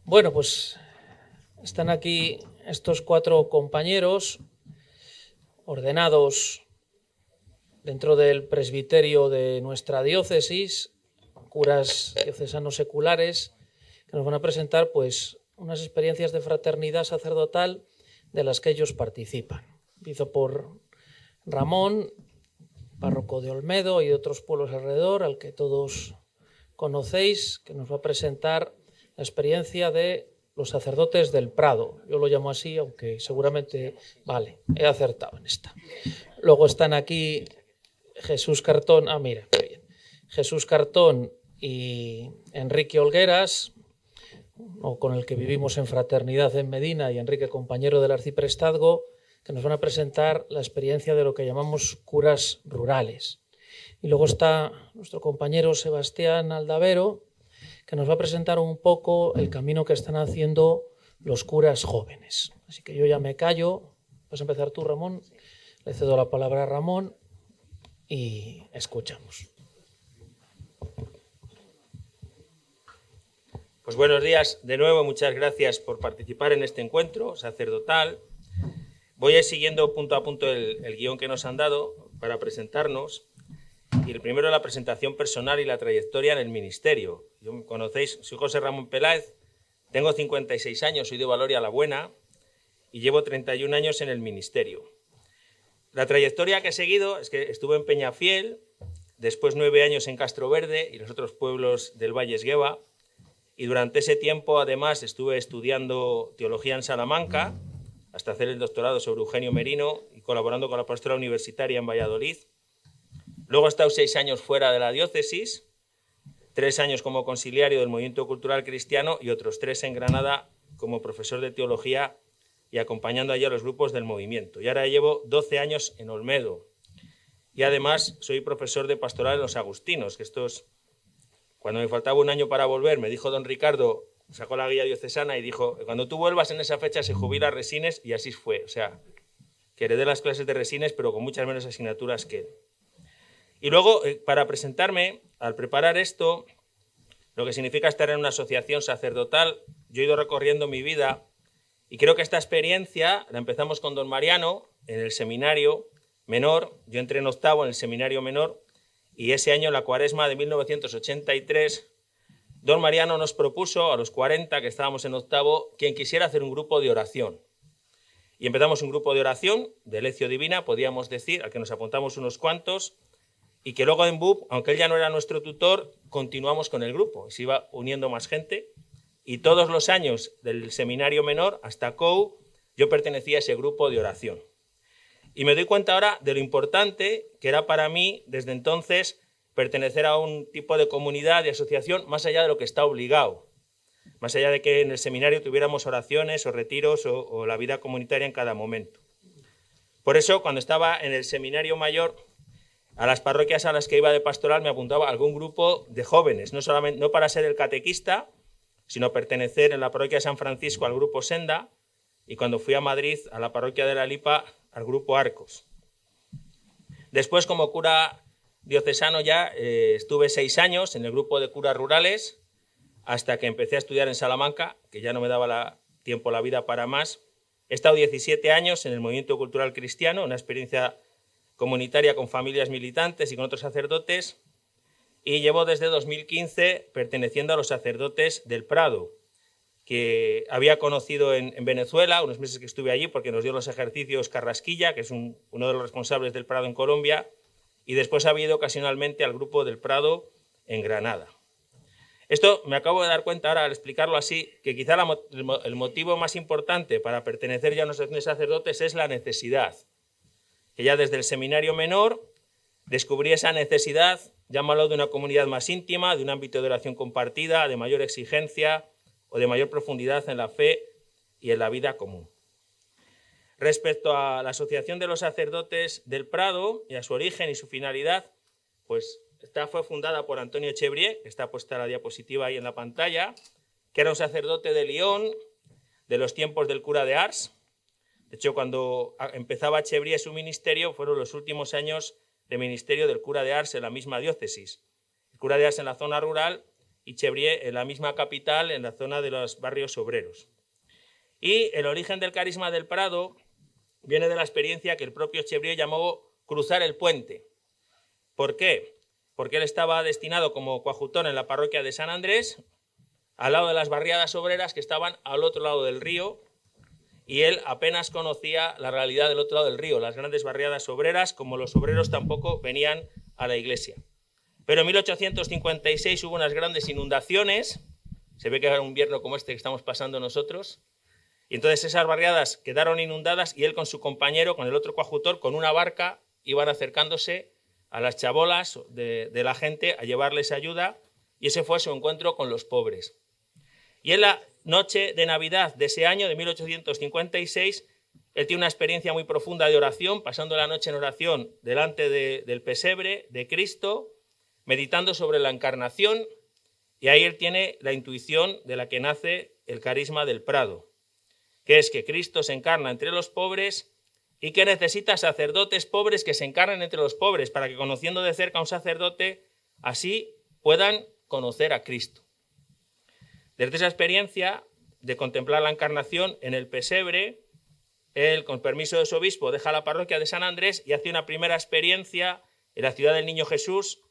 Bueno, pues están aquí estos 4 compañeros ordenados dentro del presbiterio de nuestra diócesis, curas diocesanos seculares, que nos van a presentar pues unas experiencias de fraternidad sacerdotal de las que ellos participan. Empiezo por Ramón, párroco de Olmedo y de otros pueblos alrededor, al que todos conocéis, que nos va a presentar la experiencia de los sacerdotes del Prado. Yo lo llamo así, aunque seguramente, vale, he acertado en esta. Luego están aquí Jesús Cartón, mira, qué bien. Jesús Cartón y Enrique Olgueras, con el que vivimos en fraternidad en Medina, y Enrique, compañero del arciprestazgo, que nos van a presentar la experiencia de lo que llamamos curas rurales. Y luego está nuestro compañero Sebastián Aldavero, que nos va a presentar un poco el camino que están haciendo los curas jóvenes. Así que yo ya me callo. Vas a empezar tú, Ramón. Le cedo la palabra a Ramón y escuchamos. Pues buenos días de nuevo, muchas gracias por participar en este encuentro sacerdotal. Voy a ir siguiendo punto a punto el guión que nos han dado para presentarnos. Y el primero, la presentación personal y la trayectoria en el ministerio. Yo me conocéis, soy José Ramón Peláez, tengo 56 años, soy de Valoria la Buena y llevo 31 años en el ministerio. La trayectoria que he seguido es que estuve en Peñafiel, después 9 años en Castroverde y los otros pueblos del Valle Esgueva, y durante ese tiempo además estuve estudiando teología en Salamanca hasta hacer el doctorado sobre Eugenio Merino y colaborando con la pastoral universitaria en Valladolid. Luego he estado 6 años fuera de la diócesis, 3 años como conciliario del Movimiento Cultural Cristiano y otros 3 en Granada como profesor de teología y acompañando allí a los grupos del movimiento. Y ahora llevo 12 años en Olmedo. Y además soy profesor de pastoral en los agustinos, que cuando me faltaba un año para volver, me dijo don Ricardo, sacó la guía diocesana y dijo, cuando tú vuelvas en esa fecha se jubila Resines, y así fue. O sea, que heredé las clases de Resines, pero con muchas menos asignaturas que él. Y luego, para presentarme, al preparar esto, lo que significa estar en una asociación sacerdotal, yo he ido recorriendo mi vida y creo que esta experiencia la empezamos con don Mariano en el seminario menor. Yo entré en octavo en el seminario menor y ese año, en la cuaresma de 1983, don Mariano nos propuso a los 40 que estábamos en octavo, quien quisiera hacer un grupo de oración. Y empezamos un grupo de oración de lección divina, podíamos decir, al que nos apuntamos unos cuantos, y que luego en BUP, aunque él ya no era nuestro tutor, continuamos con el grupo. Se iba uniendo más gente y todos los años del seminario menor hasta COU yo pertenecía a ese grupo de oración. Y me doy cuenta ahora de lo importante que era para mí desde entonces pertenecer a un tipo de comunidad, de asociación, más allá de lo que está obligado. Más allá de que en el seminario tuviéramos oraciones o retiros o la vida comunitaria en cada momento. Por eso, cuando estaba en el seminario mayor, a las parroquias a las que iba de pastoral me apuntaba a algún grupo de jóvenes, no para ser el catequista, sino pertenecer en la parroquia de San Francisco al grupo Senda y cuando fui a Madrid, a la parroquia de la Lipa, al grupo Arcos. Después, como cura diocesano ya, estuve 6 años en el grupo de curas rurales hasta que empecé a estudiar en Salamanca, que ya no me daba tiempo la vida para más. He estado 17 años en el Movimiento Cultural Cristiano, una experiencia comunitaria con familias militantes y con otros sacerdotes, y llevo desde 2015 perteneciendo a los sacerdotes del Prado, que había conocido en Venezuela, unos meses que estuve allí porque nos dio los ejercicios Carrasquilla, que es uno de los responsables del Prado en Colombia, y después había ido ocasionalmente al grupo del Prado en Granada. Esto me acabo de dar cuenta ahora al explicarlo así, que quizá el motivo más importante para pertenecer ya a una asociación de sacerdotes es la necesidad. Que ya desde el seminario menor descubrí esa necesidad, llámalo de una comunidad más íntima, de un ámbito de oración compartida, de mayor exigencia o de mayor profundidad en la fe y en la vida común. Respecto a la Asociación de los Sacerdotes del Prado y a su origen y su finalidad, pues esta fue fundada por Antonio Echebrier, que está puesta la diapositiva ahí en la pantalla, que era un sacerdote de Lyon de los tiempos del cura de Ars. De hecho, cuando empezaba Echebrier su ministerio, fueron los últimos años de ministerio del cura de Ars en la misma diócesis. El cura de Ars en la zona rural y Chevrier en la misma capital, en la zona de los barrios obreros. Y el origen del carisma del Prado viene de la experiencia que el propio Chevrier llamó cruzar el puente. ¿Por qué? Porque él estaba destinado como coadjutor en la parroquia de San Andrés, al lado de las barriadas obreras que estaban al otro lado del río, y él apenas conocía la realidad del otro lado del río, las grandes barriadas obreras, como los obreros tampoco venían a la iglesia. Pero en 1856 hubo unas grandes inundaciones, se ve que era un invierno como este que estamos pasando nosotros, y entonces esas barriadas quedaron inundadas y él con su compañero, con el otro coadjutor, con una barca, iban acercándose a las chabolas de la gente a llevarles ayuda, y ese fue su encuentro con los pobres. Y en la noche de Navidad de ese año, de 1856, él tiene una experiencia muy profunda de oración, pasando la noche en oración delante del pesebre de Cristo, meditando sobre la encarnación, y ahí él tiene la intuición de la que nace el carisma del Prado, que es que Cristo se encarna entre los pobres y que necesita sacerdotes pobres que se encarnen entre los pobres, para que conociendo de cerca a un sacerdote, así puedan conocer a Cristo. Desde esa experiencia de contemplar la encarnación en el pesebre, él, con permiso de su obispo, deja la parroquia de San Andrés y hace una primera experiencia en la ciudad del Niño Jesús,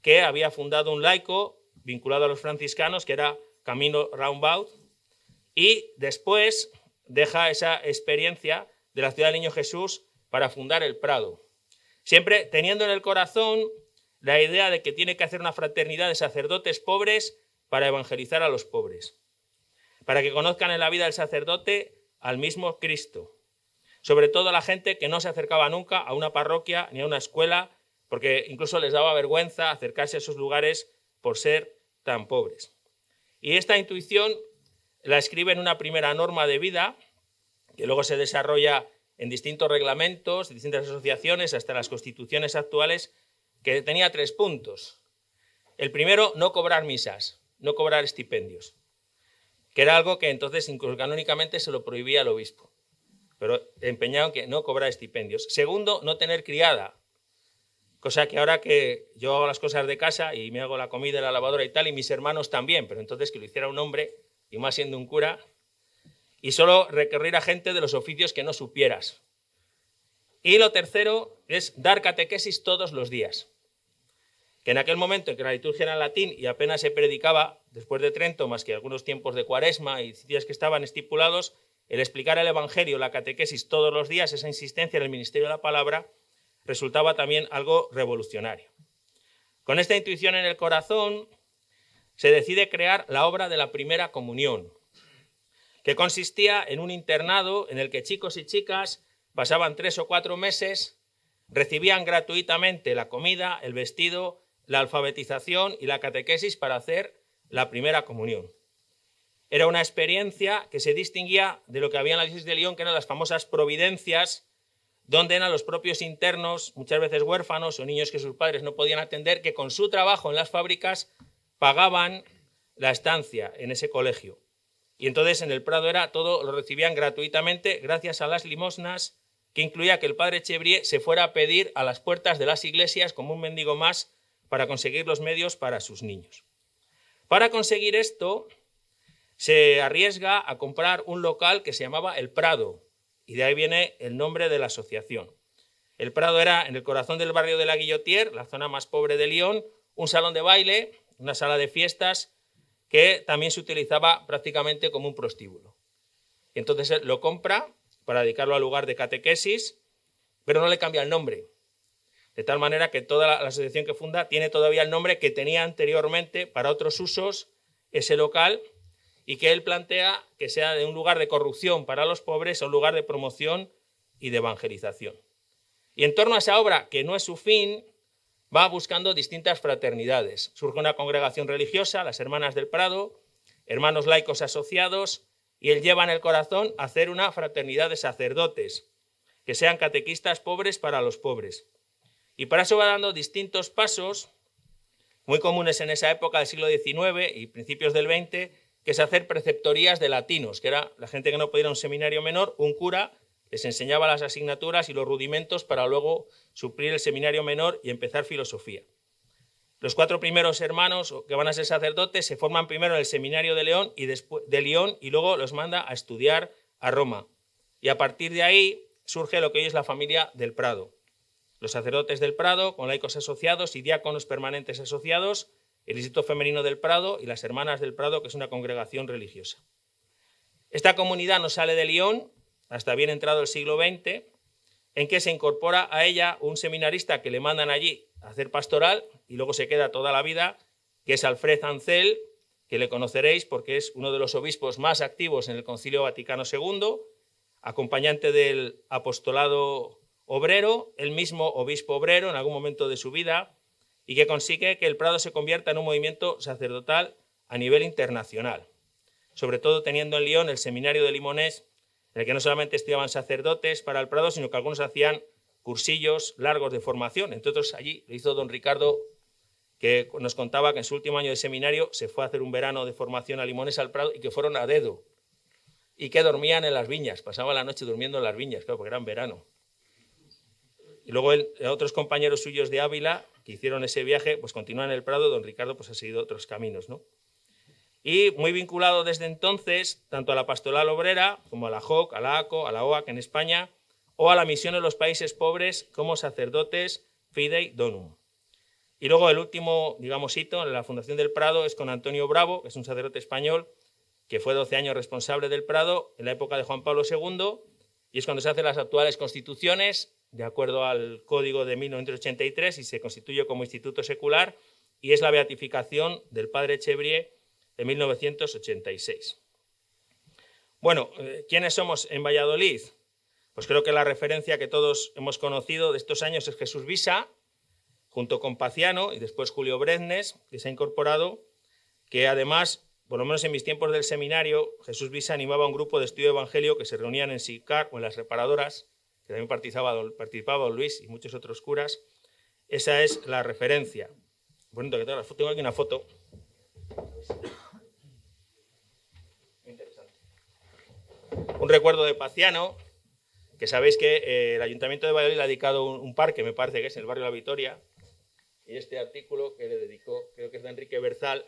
que había fundado un laico vinculado a los franciscanos, que era Camino Roundabout, y después deja esa experiencia de la ciudad del Niño Jesús para fundar el Prado, siempre teniendo en el corazón la idea de que tiene que hacer una fraternidad de sacerdotes pobres para evangelizar a los pobres, para que conozcan en la vida del sacerdote al mismo Cristo, sobre todo a la gente que no se acercaba nunca a una parroquia ni a una escuela, porque incluso les daba vergüenza acercarse a esos lugares por ser tan pobres. Y esta intuición la escribe en una primera norma de vida, que luego se desarrolla en distintos reglamentos, distintas asociaciones, hasta las constituciones actuales, que tenía 3 puntos. El primero, no cobrar misas, no cobrar estipendios, que era algo que entonces incluso canónicamente se lo prohibía el obispo, pero empeñado en que no cobrar estipendios. Segundo, no tener criada, cosa que ahora que yo hago las cosas de casa y me hago la comida, la lavadora y tal, y mis hermanos también, pero entonces que lo hiciera un hombre, y más siendo un cura, y solo requerir a gente de los oficios que no supieras. Y lo tercero es dar catequesis todos los días, que en aquel momento en que la liturgia era en latín y apenas se predicaba después de Trento, más que algunos tiempos de Cuaresma y días que estaban estipulados, el explicar el Evangelio, la catequesis todos los días, esa insistencia en el ministerio de la palabra, resultaba también algo revolucionario. Con esta intuición en el corazón, se decide crear la obra de la primera comunión, que consistía en un internado en el que chicos y chicas pasaban 3 o 4 meses, recibían gratuitamente la comida, el vestido, la alfabetización y la catequesis para hacer la primera comunión. Era una experiencia que se distinguía de lo que había en la diócesis de León, que eran las famosas providencias, donde eran los propios internos, muchas veces huérfanos o niños que sus padres no podían atender, que con su trabajo en las fábricas pagaban la estancia en ese colegio. Y entonces en el Prado todo lo recibían gratuitamente gracias a las limosnas, que incluía que el padre Chevrier se fuera a pedir a las puertas de las iglesias como un mendigo más para conseguir los medios para sus niños. Para conseguir esto, se arriesga a comprar un local que se llamaba El Prado, y de ahí viene el nombre de la asociación. El Prado era en el corazón del barrio de la Guillotière, la zona más pobre de Lyon, un salón de baile, una sala de fiestas, que también se utilizaba prácticamente como un prostíbulo. Y entonces él lo compra para dedicarlo al lugar de catequesis, pero no le cambia el nombre. De tal manera que toda la asociación que funda tiene todavía el nombre que tenía anteriormente para otros usos ese local, y que él plantea que sea de un lugar de corrupción para los pobres a un lugar de promoción y de evangelización. Y en torno a esa obra, que no es su fin, va buscando distintas fraternidades. Surge una congregación religiosa, las Hermanas del Prado, hermanos laicos asociados, y él lleva en el corazón a hacer una fraternidad de sacerdotes, que sean catequistas pobres para los pobres. Y para eso va dando distintos pasos, muy comunes en esa época del siglo XIX y principios del XX, que es hacer preceptorías de latinos, que era la gente que no podía ir a un seminario menor, un cura les enseñaba las asignaturas y los rudimentos para luego suplir el seminario menor y empezar filosofía. Los 4 primeros hermanos que van a ser sacerdotes se forman primero en el seminario de León y luego los manda a estudiar a Roma. Y a partir de ahí surge lo que hoy es la familia del Prado. Los sacerdotes del Prado, con laicos asociados y diáconos permanentes asociados, el Instituto Femenino del Prado y las Hermanas del Prado, que es una congregación religiosa. Esta comunidad no sale de Lyon hasta bien entrado el siglo XX, en que se incorpora a ella un seminarista que le mandan allí a hacer pastoral y luego se queda toda la vida, que es Alfred Ansel, que le conoceréis porque es uno de los obispos más activos en el Concilio Vaticano II, acompañante del apostolado obrero, el mismo obispo obrero en algún momento de su vida, y que consigue que el Prado se convierta en un movimiento sacerdotal a nivel internacional, sobre todo teniendo en Lyon el seminario de Limoges, en el que no solamente estudiaban sacerdotes para el Prado, sino que algunos hacían cursillos largos de formación. Entre otros, allí lo hizo don Ricardo, que nos contaba que en su último año de seminario se fue a hacer un verano de formación a Limoges, al Prado, y que fueron a dedo, y que dormían en las viñas, pasaban la noche durmiendo en las viñas, claro, porque era en verano. Y luego otros compañeros suyos de Ávila que hicieron ese viaje, pues continúan en el Prado, don Ricardo pues ha seguido otros caminos, ¿no? Y muy vinculado desde entonces, tanto a la pastoral obrera, como a la JOC, a la ACO, a la OAC en España, o a la misión en los países pobres como sacerdotes Fidei Donum. Y luego el último, digamos, hito en la fundación del Prado es con Antonio Bravo, que es un sacerdote español, que fue 12 años responsable del Prado en la época de Juan Pablo II, y es cuando se hacen las actuales constituciones, de acuerdo al Código de 1983, y se constituye como instituto secular, y es la beatificación del padre Chevrier de 1986. Bueno, ¿quiénes somos en Valladolid? Pues creo que la referencia que todos hemos conocido de estos años es Jesús Visa, junto con Paciano y después Julio Breznes, que se ha incorporado, que además, por lo menos en mis tiempos del seminario, Jesús Visa animaba a un grupo de estudio de evangelio que se reunían en Sicar o en las reparadoras, que también participaba don Luis y muchos otros curas. Esa es la referencia. Bueno, tengo aquí una foto. Muy interesante. Un recuerdo de Paciano, que sabéis que el Ayuntamiento de Valladolid le ha dedicado un parque, me parece que es en el barrio La Vitoria, y este artículo que le dedicó, creo que es de Enrique Berzal,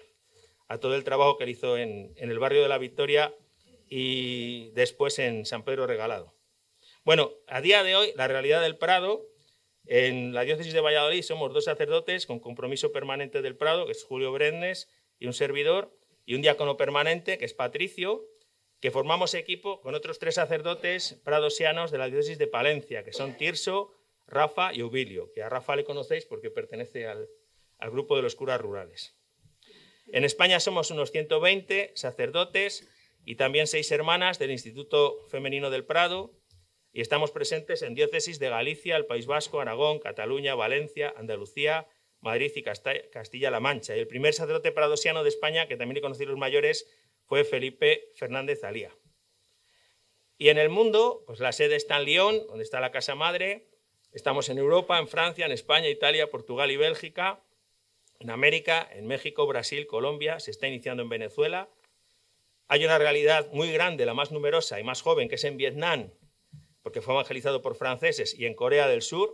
a todo el trabajo que él hizo en el barrio de La Victoria y después en San Pedro Regalado. Bueno, a día de hoy, la realidad del Prado, en la diócesis de Valladolid somos 2 sacerdotes con compromiso permanente del Prado, que es Julio Breznes y un servidor, y un diácono permanente, que es Patricio, que formamos equipo con otros 3 sacerdotes pradosianos de la diócesis de Palencia, que son Tirso, Rafa y Ubilio, que a Rafa le conocéis porque pertenece al grupo de los curas rurales. En España somos unos 120 sacerdotes y también 6 hermanas del Instituto Femenino del Prado, y estamos presentes en diócesis de Galicia, el País Vasco, Aragón, Cataluña, Valencia, Andalucía, Madrid y Castilla-La Mancha. Y el primer sacerdote pradosiano de España, que también le conocí los mayores, fue Felipe Fernández Alía. Y en el mundo, pues la sede está en Lyon, donde está la Casa Madre. Estamos en Europa, en Francia, en España, Italia, Portugal y Bélgica. En América, en México, Brasil, Colombia, se está iniciando en Venezuela. Hay una realidad muy grande, la más numerosa y más joven, que es en Vietnam, porque fue evangelizado por franceses, y en Corea del Sur.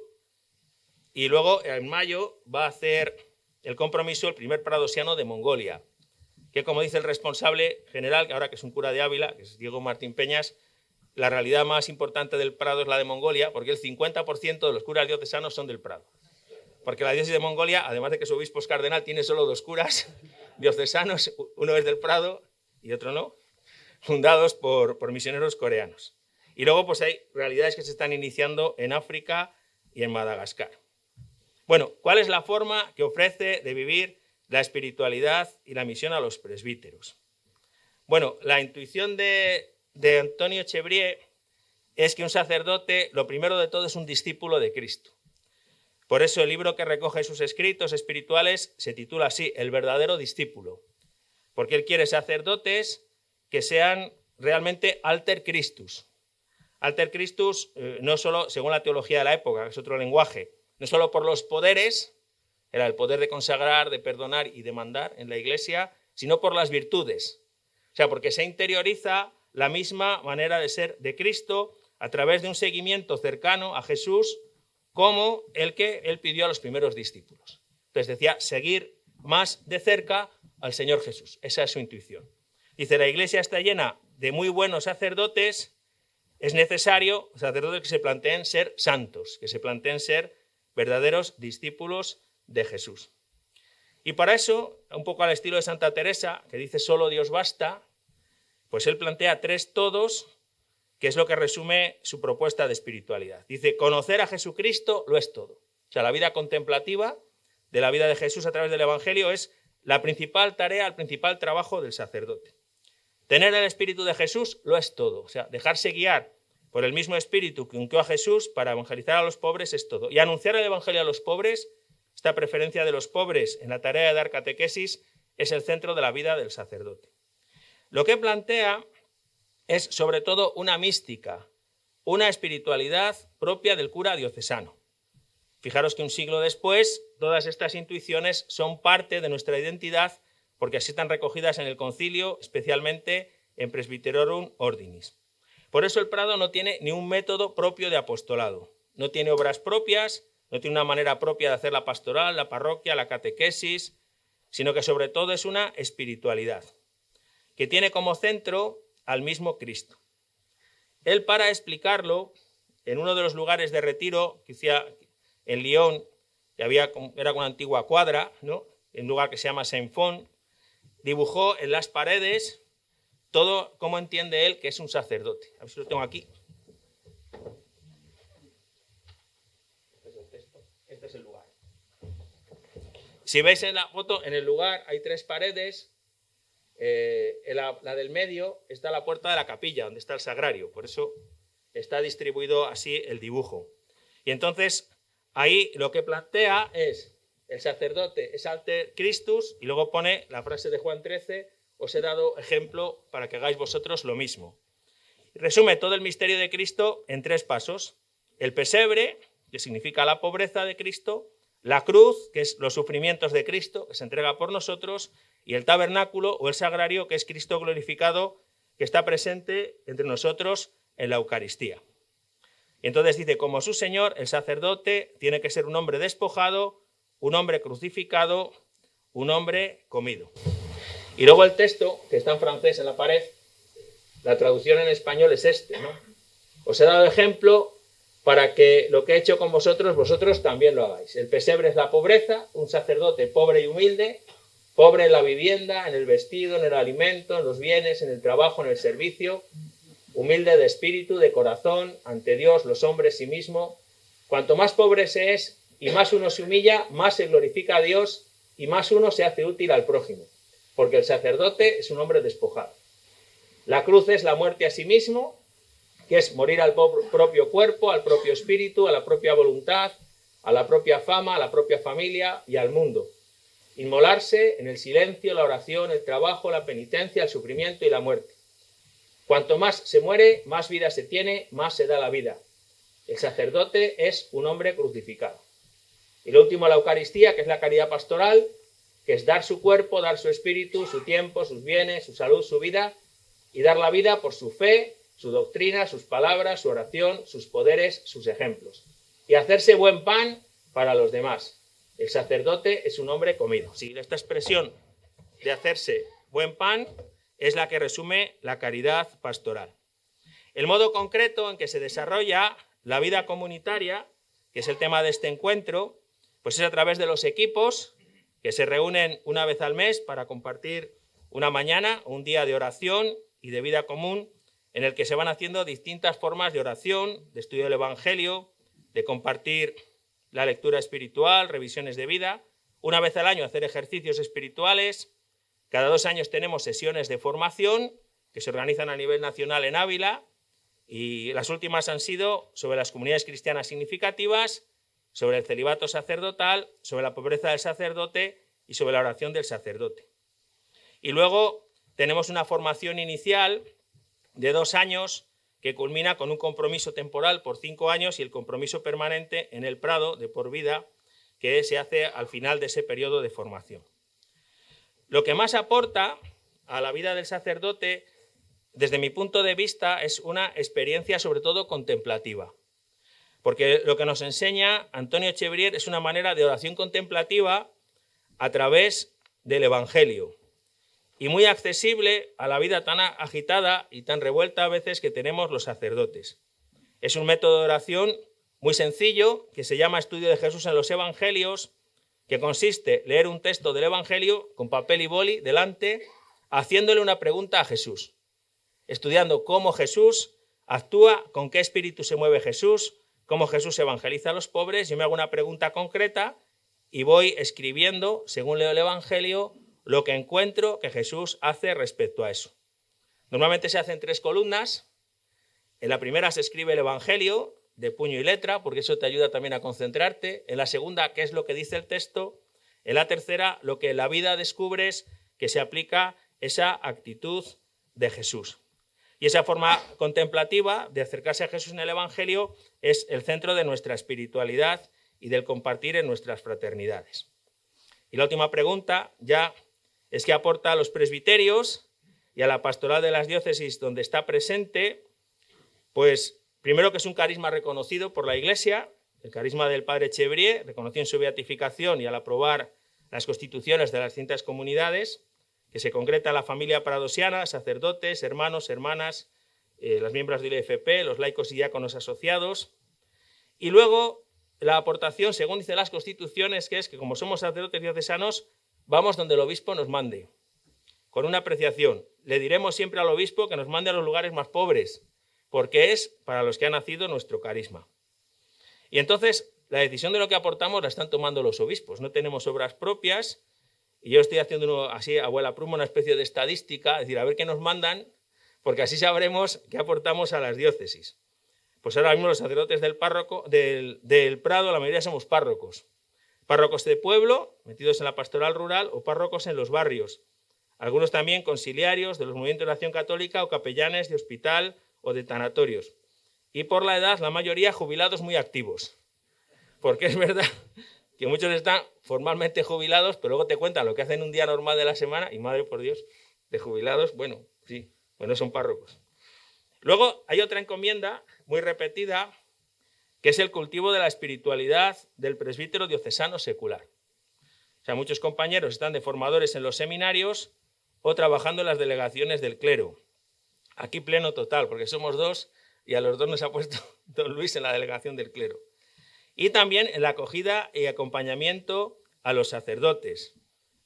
Y luego, en mayo, va a hacer el compromiso el primer pradosiano de Mongolia, que, como dice el responsable general, que ahora que es un cura de Ávila, que es Diego Martín Peñas, la realidad más importante del Prado es la de Mongolia, porque el 50% de los curas diocesanos son del Prado. Porque la diócesis de Mongolia, además de que su obispo es cardenal, tiene solo 2 curas diocesanos, uno es del Prado y otro no, fundados por misioneros coreanos. Y luego pues hay realidades que se están iniciando en África y en Madagascar. Bueno, ¿cuál es la forma que ofrece de vivir la espiritualidad y la misión a los presbíteros? Bueno, la intuición de Antonio Chevrier es que un sacerdote, lo primero de todo, es un discípulo de Cristo. Por eso el libro que recoge sus escritos espirituales se titula así, El verdadero discípulo, porque él quiere sacerdotes que sean realmente alter Christus. Alter Christus no solo, según la teología de la época, que es otro lenguaje, no solo por los poderes, era el poder de consagrar, de perdonar y de mandar en la Iglesia, sino por las virtudes. O sea, porque se interioriza la misma manera de ser de Cristo a través de un seguimiento cercano a Jesús, como el que él pidió a los primeros discípulos. Entonces decía, seguir más de cerca al Señor Jesús. Esa es su intuición. Dice, la Iglesia está llena de muy buenos sacerdotes. Es necesario sacerdotes que se planteen ser santos, que se planteen ser verdaderos discípulos de Jesús. Y para eso, un poco al estilo de Santa Teresa, que dice solo Dios basta, pues él plantea 3 todos, que es lo que resume su propuesta de espiritualidad. Dice, conocer a Jesucristo lo es todo. O sea, la vida contemplativa de la vida de Jesús a través del Evangelio es la principal tarea, el principal trabajo del sacerdote. Tener el Espíritu de Jesús lo es todo. O sea, dejarse guiar por el mismo Espíritu que ungió a Jesús para evangelizar a los pobres es todo. Y anunciar el Evangelio a los pobres, esta preferencia de los pobres en la tarea de dar catequesis, es el centro de la vida del sacerdote. Lo que plantea es sobre todo una mística, una espiritualidad propia del cura diocesano. Fijaros que un siglo después, todas estas intuiciones son parte de nuestra identidad porque así están recogidas en el concilio, especialmente en Presbyterorum Ordinis. Por eso el Prado no tiene ni un método propio de apostolado, no tiene obras propias, no tiene una manera propia de hacer la pastoral, la parroquia, la catequesis, sino que sobre todo es una espiritualidad, que tiene como centro al mismo Cristo. Él, para explicarlo, en uno de los lugares de retiro que hacía en Lyon, que era una antigua cuadra, ¿no?, en un lugar que se llama Saint-Fond, dibujó en las paredes todo cómo entiende él que es un sacerdote. A ver si lo tengo aquí. Este es el texto, este es el lugar. Si veis en la foto, en el lugar hay 3 paredes. En la del medio está la puerta de la capilla, donde está el sagrario. Por eso está distribuido así el dibujo. Y entonces ahí lo que plantea es: el sacerdote es alter Christus, y luego pone la frase de Juan 13, os he dado ejemplo para que hagáis vosotros lo mismo. Resume todo el misterio de Cristo en 3 pasos. El pesebre, que significa la pobreza de Cristo, la cruz, que es los sufrimientos de Cristo, que se entrega por nosotros, y el tabernáculo o el sagrario, que es Cristo glorificado, que está presente entre nosotros en la Eucaristía. Y entonces dice, como su Señor, el sacerdote tiene que ser un hombre despojado, un hombre crucificado, un hombre comido. Y luego el texto, que está en francés en la pared, la traducción en español es este, ¿no? Os he dado ejemplo para que lo que he hecho con vosotros, vosotros también lo hagáis. El pesebre es la pobreza, un sacerdote pobre y humilde, pobre en la vivienda, en el vestido, en el alimento, en los bienes, en el trabajo, en el servicio, humilde de espíritu, de corazón, ante Dios, los hombres, sí mismo. Cuanto más pobre se es y más uno se humilla, más se glorifica a Dios y más uno se hace útil al prójimo, porque el sacerdote es un hombre despojado. La cruz es la muerte a sí mismo, que es morir al propio cuerpo, al propio espíritu, a la propia voluntad, a la propia fama, a la propia familia y al mundo. Inmolarse en el silencio, la oración, el trabajo, la penitencia, el sufrimiento y la muerte. Cuanto más se muere, más vida se tiene, más se da la vida. El sacerdote es un hombre crucificado. Y lo último, la Eucaristía, que es la caridad pastoral, que es dar su cuerpo, dar su espíritu, su tiempo, sus bienes, su salud, su vida, y dar la vida por su fe, su doctrina, sus palabras, su oración, sus poderes, sus ejemplos. Y hacerse buen pan para los demás. El sacerdote es un hombre comido. Sí, esta expresión de hacerse buen pan es la que resume la caridad pastoral. El modo concreto en que se desarrolla la vida comunitaria, que es el tema de este encuentro, pues es a través de los equipos que se reúnen una vez al mes para compartir una mañana, un día de oración y de vida común, en el que se van haciendo distintas formas de oración, de estudio del Evangelio, de compartir la lectura espiritual, revisiones de vida. Una vez al año hacer ejercicios espirituales. Cada 2 años tenemos sesiones de formación que se organizan a nivel nacional en Ávila, y las últimas han sido sobre las comunidades cristianas significativas, sobre el celibato sacerdotal, sobre la pobreza del sacerdote y sobre la oración del sacerdote. Y luego tenemos una formación inicial de 2 años que culmina con un compromiso temporal por 5 años y el compromiso permanente en el Prado de por vida, que se hace al final de ese periodo de formación. Lo que más aporta a la vida del sacerdote, desde mi punto de vista, es una experiencia sobre todo contemplativa. Porque lo que nos enseña Antonio Chevrier es una manera de oración contemplativa a través del Evangelio y muy accesible a la vida tan agitada y tan revuelta a veces que tenemos los sacerdotes. Es un método de oración muy sencillo que se llama Estudio de Jesús en los Evangelios, que consiste en leer un texto del Evangelio con papel y boli delante, haciéndole una pregunta a Jesús, estudiando cómo Jesús actúa, con qué espíritu se mueve Jesús, cómo Jesús evangeliza a los pobres. Yo me hago una pregunta concreta y voy escribiendo, según leo el Evangelio, lo que encuentro que Jesús hace respecto a eso. Normalmente se hacen 3 columnas. En la primera se escribe el Evangelio de puño y letra, porque eso te ayuda también a concentrarte. En la segunda, qué es lo que dice el texto. En la tercera, lo que en la vida descubres que se aplica esa actitud de Jesús. Y esa forma contemplativa de acercarse a Jesús en el Evangelio es el centro de nuestra espiritualidad y del compartir en nuestras fraternidades. Y la última pregunta ya es qué aporta a los presbiterios y a la pastoral de las diócesis donde está presente. Pues primero, que es un carisma reconocido por la Iglesia, el carisma del Padre Chevrier, reconocido en su beatificación y al aprobar las constituciones de las distintas comunidades, que se concreta en la familia paradosiana, sacerdotes, hermanos, hermanas, los miembros del IFP, los laicos y diáconos asociados. Y luego la aportación, según dicen las constituciones, que es que como somos sacerdotes diocesanos, vamos donde el obispo nos mande, con una apreciación. Le diremos siempre al obispo que nos mande a los lugares más pobres, porque es para los que ha nacido nuestro carisma. Y entonces la decisión de lo que aportamos la están tomando los obispos. No tenemos obras propias, y yo estoy haciendo así, abuela pluma, una especie de estadística, es decir, a ver qué nos mandan, porque así sabremos qué aportamos a las diócesis. Pues ahora mismo los sacerdotes del Prado, la mayoría somos párrocos. Párrocos de pueblo, metidos en la pastoral rural, o párrocos en los barrios. Algunos también conciliarios de los movimientos de acción católica o capellanes de hospital o de tanatorios. Y por la edad, la mayoría jubilados muy activos. Porque es verdad que muchos están formalmente jubilados, pero luego te cuentan lo que hacen un día normal de la semana, y madre por Dios, de jubilados, bueno, sí, bueno, son párrocos. Luego hay otra encomienda muy repetida, que es el cultivo de la espiritualidad del presbítero diocesano secular. O sea, muchos compañeros están de formadores en los seminarios o trabajando en las delegaciones del clero. Aquí pleno total, porque somos 2 y a los 2 nos ha puesto don Luis en la delegación del clero. Y también en la acogida y acompañamiento a los sacerdotes,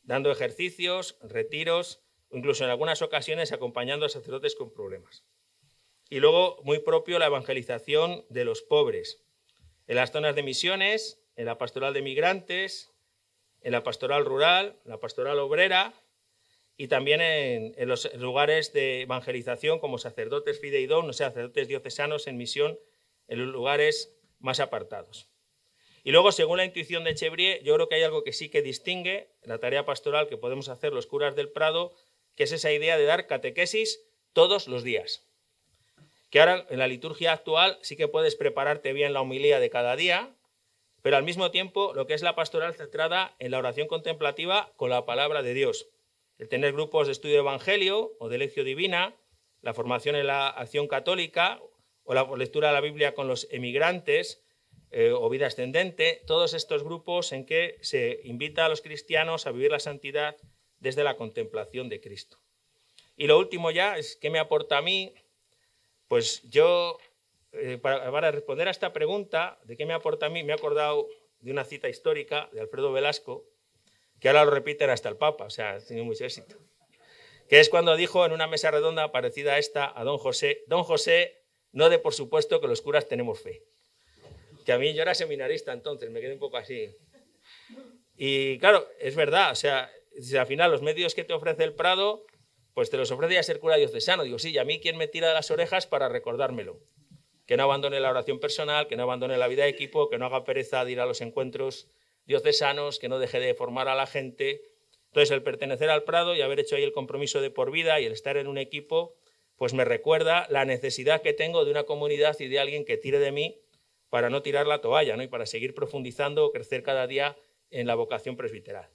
dando ejercicios, retiros, o incluso en algunas ocasiones acompañando a sacerdotes con problemas. Y luego, muy propio, la evangelización de los pobres, en las zonas de misiones, en la pastoral de migrantes, en la pastoral rural, la pastoral obrera, y también en los lugares de evangelización como sacerdotes fideidón, o sea, sacerdotes diocesanos en misión en los lugares más apartados. Y luego, según la intuición de Chevrier, yo creo que hay algo que sí que distingue la tarea pastoral que podemos hacer los curas del Prado, que es esa idea de dar catequesis todos los días. Que ahora, en la liturgia actual, sí que puedes prepararte bien la homilía de cada día, pero al mismo tiempo lo que es la pastoral centrada en la oración contemplativa con la palabra de Dios. El tener grupos de estudio de evangelio o de lección divina, la formación en la acción católica o la lectura de la Biblia con los emigrantes o vida ascendente, todos estos grupos en que se invita a los cristianos a vivir la santidad desde la contemplación de Cristo. Y lo último ya es ¿qué me aporta a mí? Pues yo, para responder a esta pregunta de qué me aporta a mí, me he acordado de una cita histórica de Alfredo Velasco, que ahora lo repiten hasta el Papa, o sea, ha tenido mucho éxito, que es cuando dijo en una mesa redonda parecida a esta a don José, no dé por supuesto que los curas tenemos fe. Que a mí, yo era seminarista entonces, me quedé un poco así. Y claro, es verdad, o sea, si al final los medios que te ofrece el Prado, pues te los ofrece ya ser cura diocesano. Digo, sí, y a mí quién me tira de las orejas para recordármelo. Que no abandone la oración personal, que no abandone la vida de equipo, que no haga pereza de ir a los encuentros diocesanos, que no deje de formar a la gente. Entonces, el pertenecer al Prado y haber hecho ahí el compromiso de por vida y el estar en un equipo, pues me recuerda la necesidad que tengo de una comunidad y de alguien que tire de mí para no tirar la toalla, ¿no? Y para seguir profundizando, crecer cada día en la vocación presbiteral.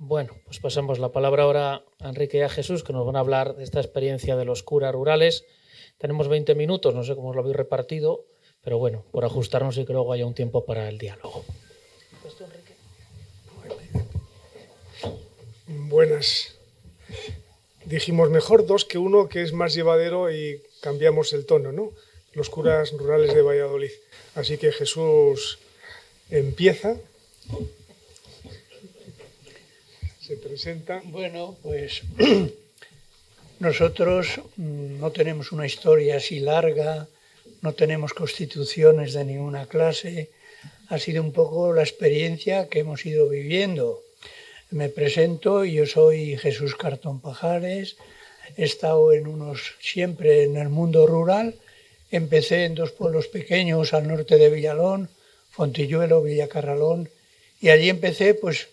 Bueno, pues pasamos la palabra ahora a Enrique y a Jesús, que nos van a hablar de esta experiencia de los curas rurales. Tenemos 20 minutos, no sé cómo os lo habéis repartido, pero bueno, por ajustarnos y que luego haya un tiempo para el diálogo. ¿Esto? Buenas. Dijimos mejor 2 que 1, que es más llevadero, y cambiamos el tono, ¿no? Los curas rurales de Valladolid. Así que Jesús empieza. Se presenta. Bueno, pues nosotros no tenemos una historia así larga, no tenemos constituciones de ninguna clase. Ha sido un poco la experiencia que hemos ido viviendo. Me presento, yo soy Jesús Cartón Pajares, he estado siempre en el mundo rural. Empecé en 2 pueblos pequeños al norte de Villalón, Fontilluelo, Villacarralón, y allí empecé pues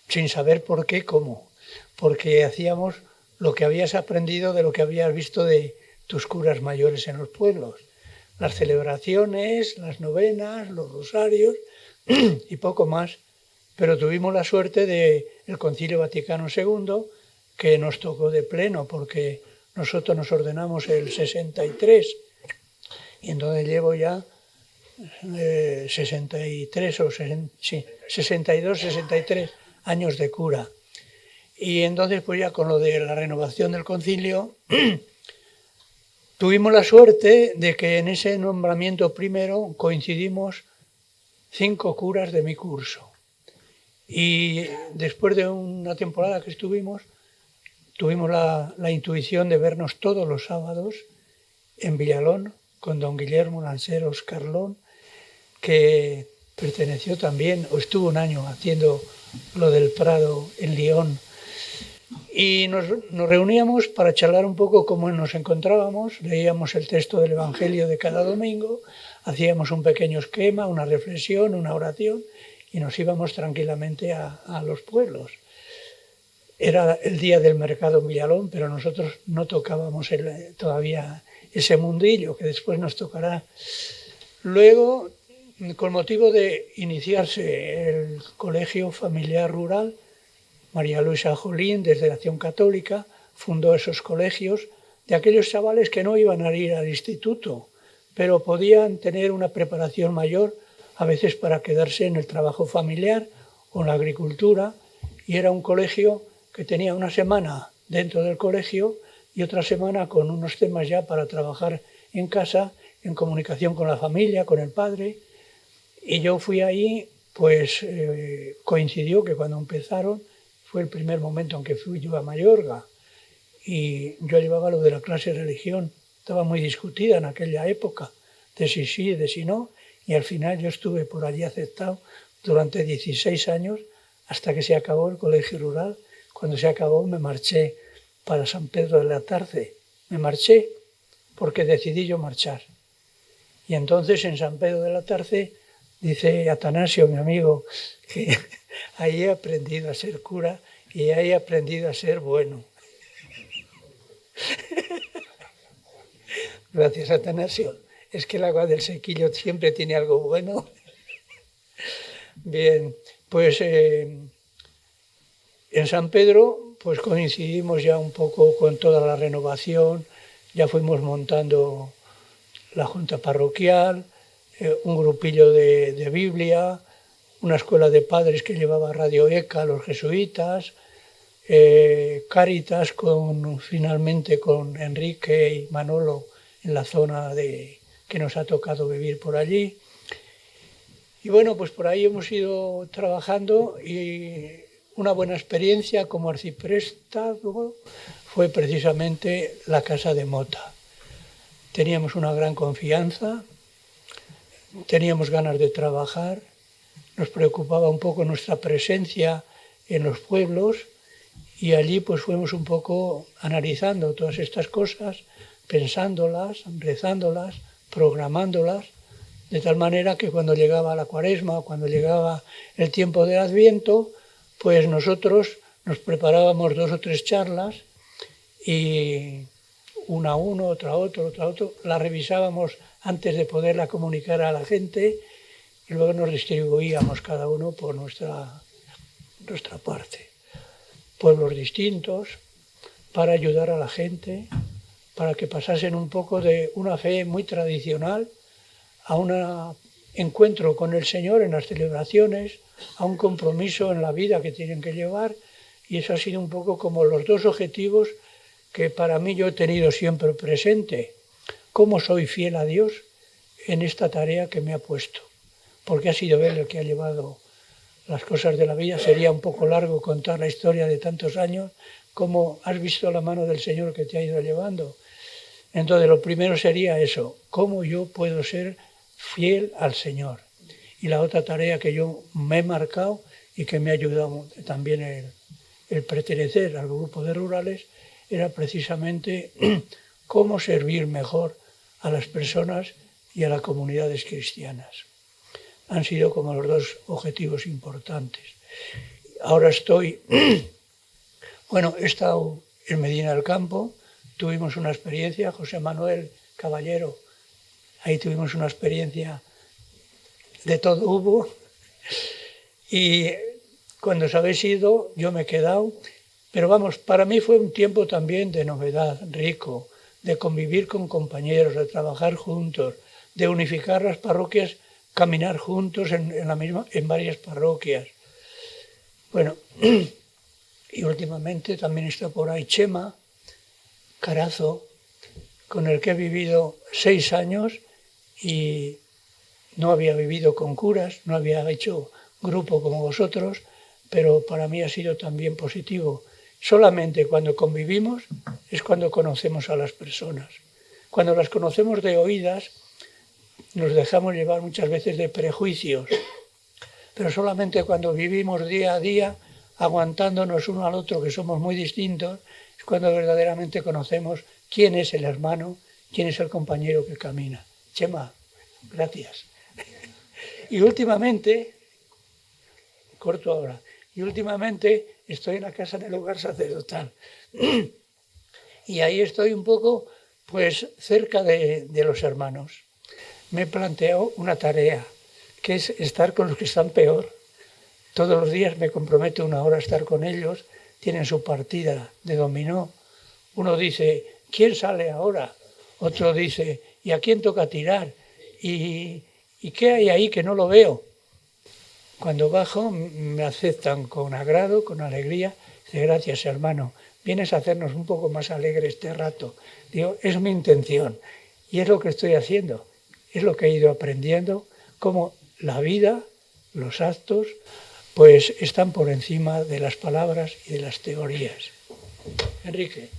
sin saber por qué, cómo, porque hacíamos lo que habías aprendido de lo que habías visto de tus curas mayores en los pueblos, las celebraciones, las novenas, los rosarios y poco más. Pero tuvimos la suerte del Concilio Vaticano II, que nos tocó de pleno, porque nosotros nos ordenamos el 63, y entonces llevo ya 62, 63 años de cura. Y entonces pues ya con lo de la renovación del concilio tuvimos la suerte de que en ese nombramiento primero coincidimos 5 curas de mi curso. Y después de una temporada que tuvimos la intuición de vernos todos los sábados en Villalón con don Guillermo Lanceros Carlón, que perteneció también, o estuvo un año haciendo lo del Prado en León. Y nos reuníamos para charlar un poco cómo nos encontrábamos, leíamos el texto del Evangelio de cada domingo, hacíamos un pequeño esquema, una reflexión, una oración, y nos íbamos tranquilamente a los pueblos. Era el día del mercado en Villalón, pero nosotros no tocábamos todavía ese mundillo que después nos tocará. Luego, con motivo de iniciarse el colegio familiar rural, María Luisa Jolín, desde la Acción Católica, fundó esos colegios de aquellos chavales que no iban a ir al instituto, pero podían tener una preparación mayor, a veces para quedarse en el trabajo familiar o en la agricultura, y era un colegio que tenía una semana dentro del colegio y otra semana con unos temas ya para trabajar en casa, en comunicación con la familia, con el padre. Y yo fui ahí, pues coincidió que cuando empezaron fue el primer momento en que fui yo a Mayorga, y yo llevaba lo de la clase de religión, estaba muy discutida en aquella época, de si sí, de si no, y al final yo estuve por allí aceptado durante 16 años hasta que se acabó el colegio rural. Cuando se acabó me marché para San Pedro de la Tarce. Me marché porque decidí yo marchar. Y entonces en San Pedro de la Tarce, dice Atanasio, mi amigo, que ahí he aprendido a ser cura y ahí he aprendido a ser bueno. Gracias, Atanasio. Es que el agua del sequillo siempre tiene algo bueno. Bien, pues en San Pedro pues coincidimos ya un poco con toda la renovación, ya fuimos montando la junta parroquial, un grupillo de Biblia, una escuela de padres que llevaba Radio ECA, los jesuitas, Cáritas finalmente con Enrique y Manolo en la zona que nos ha tocado vivir por allí. Y bueno, pues por ahí hemos ido trabajando, y una buena experiencia como arciprestazgo fue precisamente la casa de Mota. Teníamos una gran confianza, teníamos ganas de trabajar, nos preocupaba un poco nuestra presencia en los pueblos, y allí pues fuimos un poco analizando todas estas cosas, pensándolas, rezándolas, programándolas, de tal manera que cuando llegaba la Cuaresma o cuando llegaba el tiempo del Adviento, pues nosotros nos preparábamos 2 o 3 charlas, y una a uno, otra a otro, la revisábamos antes de poderla comunicar a la gente, y luego nos distribuíamos cada uno por nuestra parte. Pueblos distintos, para ayudar a la gente, para que pasasen un poco de una fe muy tradicional a un encuentro con el Señor en las celebraciones, a un compromiso en la vida que tienen que llevar, Y eso ha sido un poco como los dos objetivos que para mí yo he tenido siempre presente. ¿Cómo soy fiel a Dios en esta tarea que me ha puesto? Porque ha sido Él el que ha llevado las cosas de la vida. Sería un poco largo contar la historia de tantos años, cómo has visto la mano del Señor que te ha ido llevando. Entonces, lo primero sería eso, cómo yo puedo ser fiel al Señor. Y la otra tarea que yo me he marcado y que me ha ayudado también el pertenecer al grupo de rurales era precisamente cómo servir mejor a las personas y a las comunidades cristianas. Han sido como los dos objetivos importantes. Ahora estoy, bueno, he estado en Medina del Campo, tuvimos una experiencia, José Manuel Caballero, ahí tuvimos una experiencia, de todo hubo, y cuando os habéis ido yo me he quedado, pero vamos, para mí fue un tiempo también de novedad, rico, de convivir con compañeros, de trabajar juntos, de unificar las parroquias, caminar juntos en varias parroquias. Bueno, y últimamente también está por ahí Chema Carazo, con el que he vivido 6 años y no había vivido con curas, no había hecho grupo como vosotros, pero para mí ha sido también positivo. Solamente cuando convivimos es cuando conocemos a las personas. Cuando las conocemos de oídas, nos dejamos llevar muchas veces de prejuicios, pero solamente cuando vivimos día a día, aguantándonos uno al otro, que somos muy distintos, es cuando verdaderamente conocemos quién es el hermano, quién es el compañero que camina. Chema, gracias. Y últimamente, corto ahora, estoy en la casa del hogar sacerdotal. Y ahí estoy un poco, pues, cerca de los hermanos. Me he planteado una tarea, que es estar con los que están peor. Todos los días me comprometo 1 hora a estar con ellos, tienen su partida de dominó. Uno dice, ¿quién sale ahora? Otro dice, ¿y a quién toca tirar? ¿Y qué hay ahí que no lo veo? Cuando bajo me aceptan con agrado, con alegría. Dice, gracias hermano, vienes a hacernos un poco más alegre este rato. Digo, es mi intención y es lo que estoy haciendo. Es lo que he ido aprendiendo, cómo la vida, los actos, pues están por encima de las palabras y de las teorías. Enrique.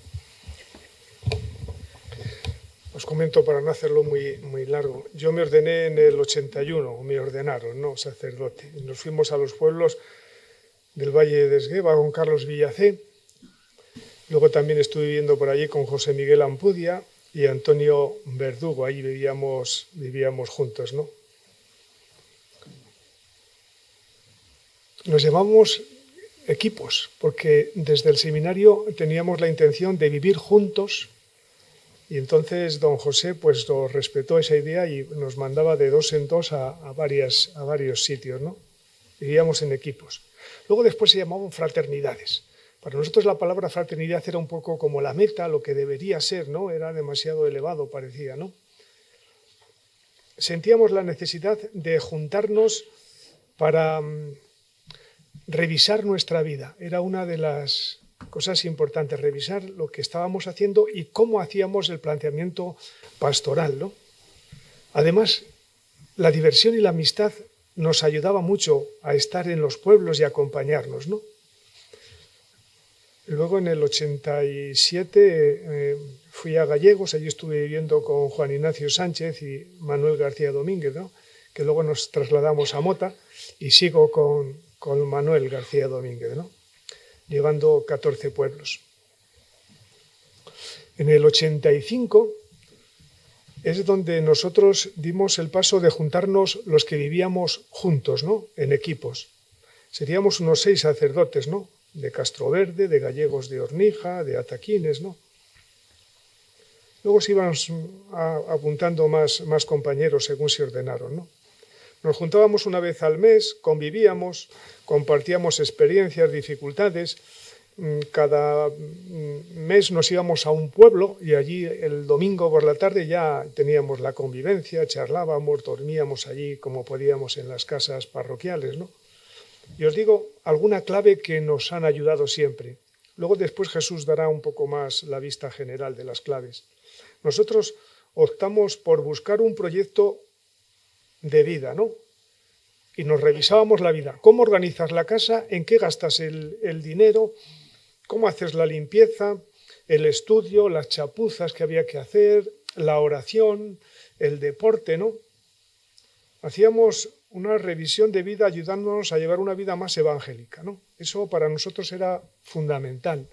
Os comento para no hacerlo muy largo. Yo me ordené en el 81, me ordenaron, ¿no? Sacerdote. Y nos fuimos a los pueblos del Valle de Esgueva con Carlos Villacé. Luego también estuve viviendo por allí con José Miguel Ampudia y Antonio Verdugo. Ahí vivíamos juntos, ¿no? Nos llamamos equipos, porque desde el seminario teníamos la intención de vivir juntos. Y entonces don José pues lo respetó esa idea y nos mandaba de 2 en 2 a varios sitios, ¿no? Vivíamos en equipos. Luego después se llamaban fraternidades. Para nosotros la palabra fraternidad era un poco como la meta, lo que debería ser, ¿no? Era demasiado elevado, parecía, ¿no? Sentíamos la necesidad de juntarnos para revisar nuestra vida. Era una de las cosas importantes, revisar lo que estábamos haciendo y cómo hacíamos el planteamiento pastoral, ¿no? Además, la diversión y la amistad nos ayudaba mucho a estar en los pueblos y a acompañarnos, ¿no? Luego en el 87 fui a Gallegos, allí estuve viviendo con Juan Ignacio Sánchez y Manuel García Domínguez, ¿no? Que luego nos trasladamos a Mota y sigo con Manuel García Domínguez, ¿no? Llevando 14 pueblos. En el 85 es donde nosotros dimos el paso de juntarnos los que vivíamos juntos, ¿no? En equipos. Seríamos unos 6 sacerdotes, ¿no? De Castroverde, de Gallegos de Hornija, de Ataquines, ¿no? Luego se iban apuntando más compañeros según se ordenaron, ¿no? Nos juntábamos una vez al mes, convivíamos, compartíamos experiencias, dificultades. Cada mes nos íbamos a un pueblo y allí el domingo por la tarde ya teníamos la convivencia, charlábamos, dormíamos allí como podíamos en las casas parroquiales, ¿no? Y os digo alguna clave que nos han ayudado siempre. Luego después Jesús dará un poco más la vista general de las claves. Nosotros optamos por buscar un proyecto de vida, ¿no? Y nos revisábamos la vida. ¿Cómo organizas la casa? ¿En qué gastas el dinero? ¿Cómo haces la limpieza? El estudio, las chapuzas que había que hacer, la oración, el deporte, ¿no? Hacíamos una revisión de vida ayudándonos a llevar una vida más evangélica, ¿no? Eso para nosotros era fundamental.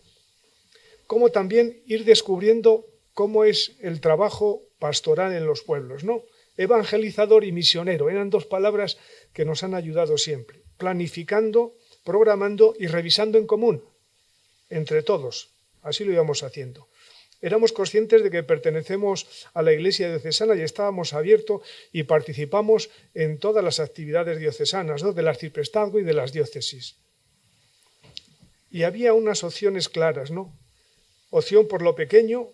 Como también ir descubriendo cómo es el trabajo pastoral en los pueblos, ¿no? Evangelizador y misionero, eran dos palabras que nos han ayudado siempre. Planificando, programando y revisando en común, entre todos. Así lo íbamos haciendo. Éramos conscientes de que pertenecemos a la Iglesia diocesana y estábamos abiertos y participamos en todas las actividades diocesanas, ¿no? Del arciprestazgo y de las diócesis. Y había unas opciones claras, ¿no? Opción por lo pequeño.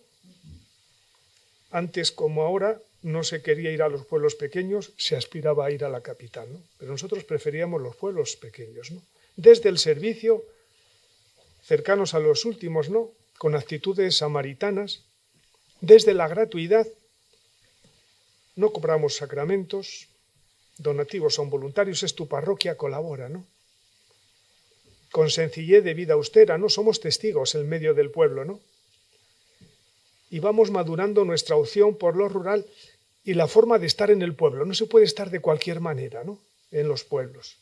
Antes como ahora no se quería ir a los pueblos pequeños, se aspiraba a ir a la capital, ¿no? Pero nosotros preferíamos los pueblos pequeños, ¿no? Desde el servicio, cercanos a los últimos, ¿no? Con actitudes samaritanas, desde la gratuidad, no cobramos sacramentos, donativos son voluntarios, es tu parroquia, colabora, ¿no? Con sencillez de vida austera, ¿no? Somos testigos en medio del pueblo, ¿no? Y vamos madurando nuestra opción por lo rural y la forma de estar en el pueblo. No se puede estar de cualquier manera, ¿no? En los pueblos.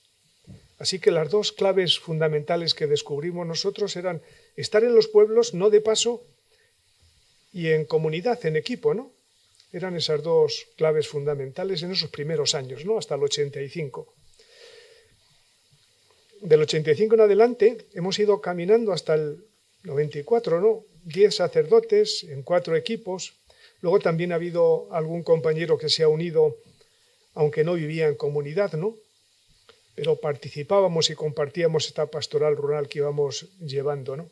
Así que las dos claves fundamentales que descubrimos nosotros eran estar en los pueblos, no de paso, y en comunidad, en equipo, ¿no? Eran esas dos claves fundamentales en esos primeros años, ¿no? Hasta el 85. Del 85 en adelante hemos ido caminando hasta el 94, ¿no? 10 sacerdotes en 4 equipos. Luego también ha habido algún compañero que se ha unido, aunque no vivía en comunidad, ¿no? Pero participábamos y compartíamos esta pastoral rural que íbamos llevando, ¿no?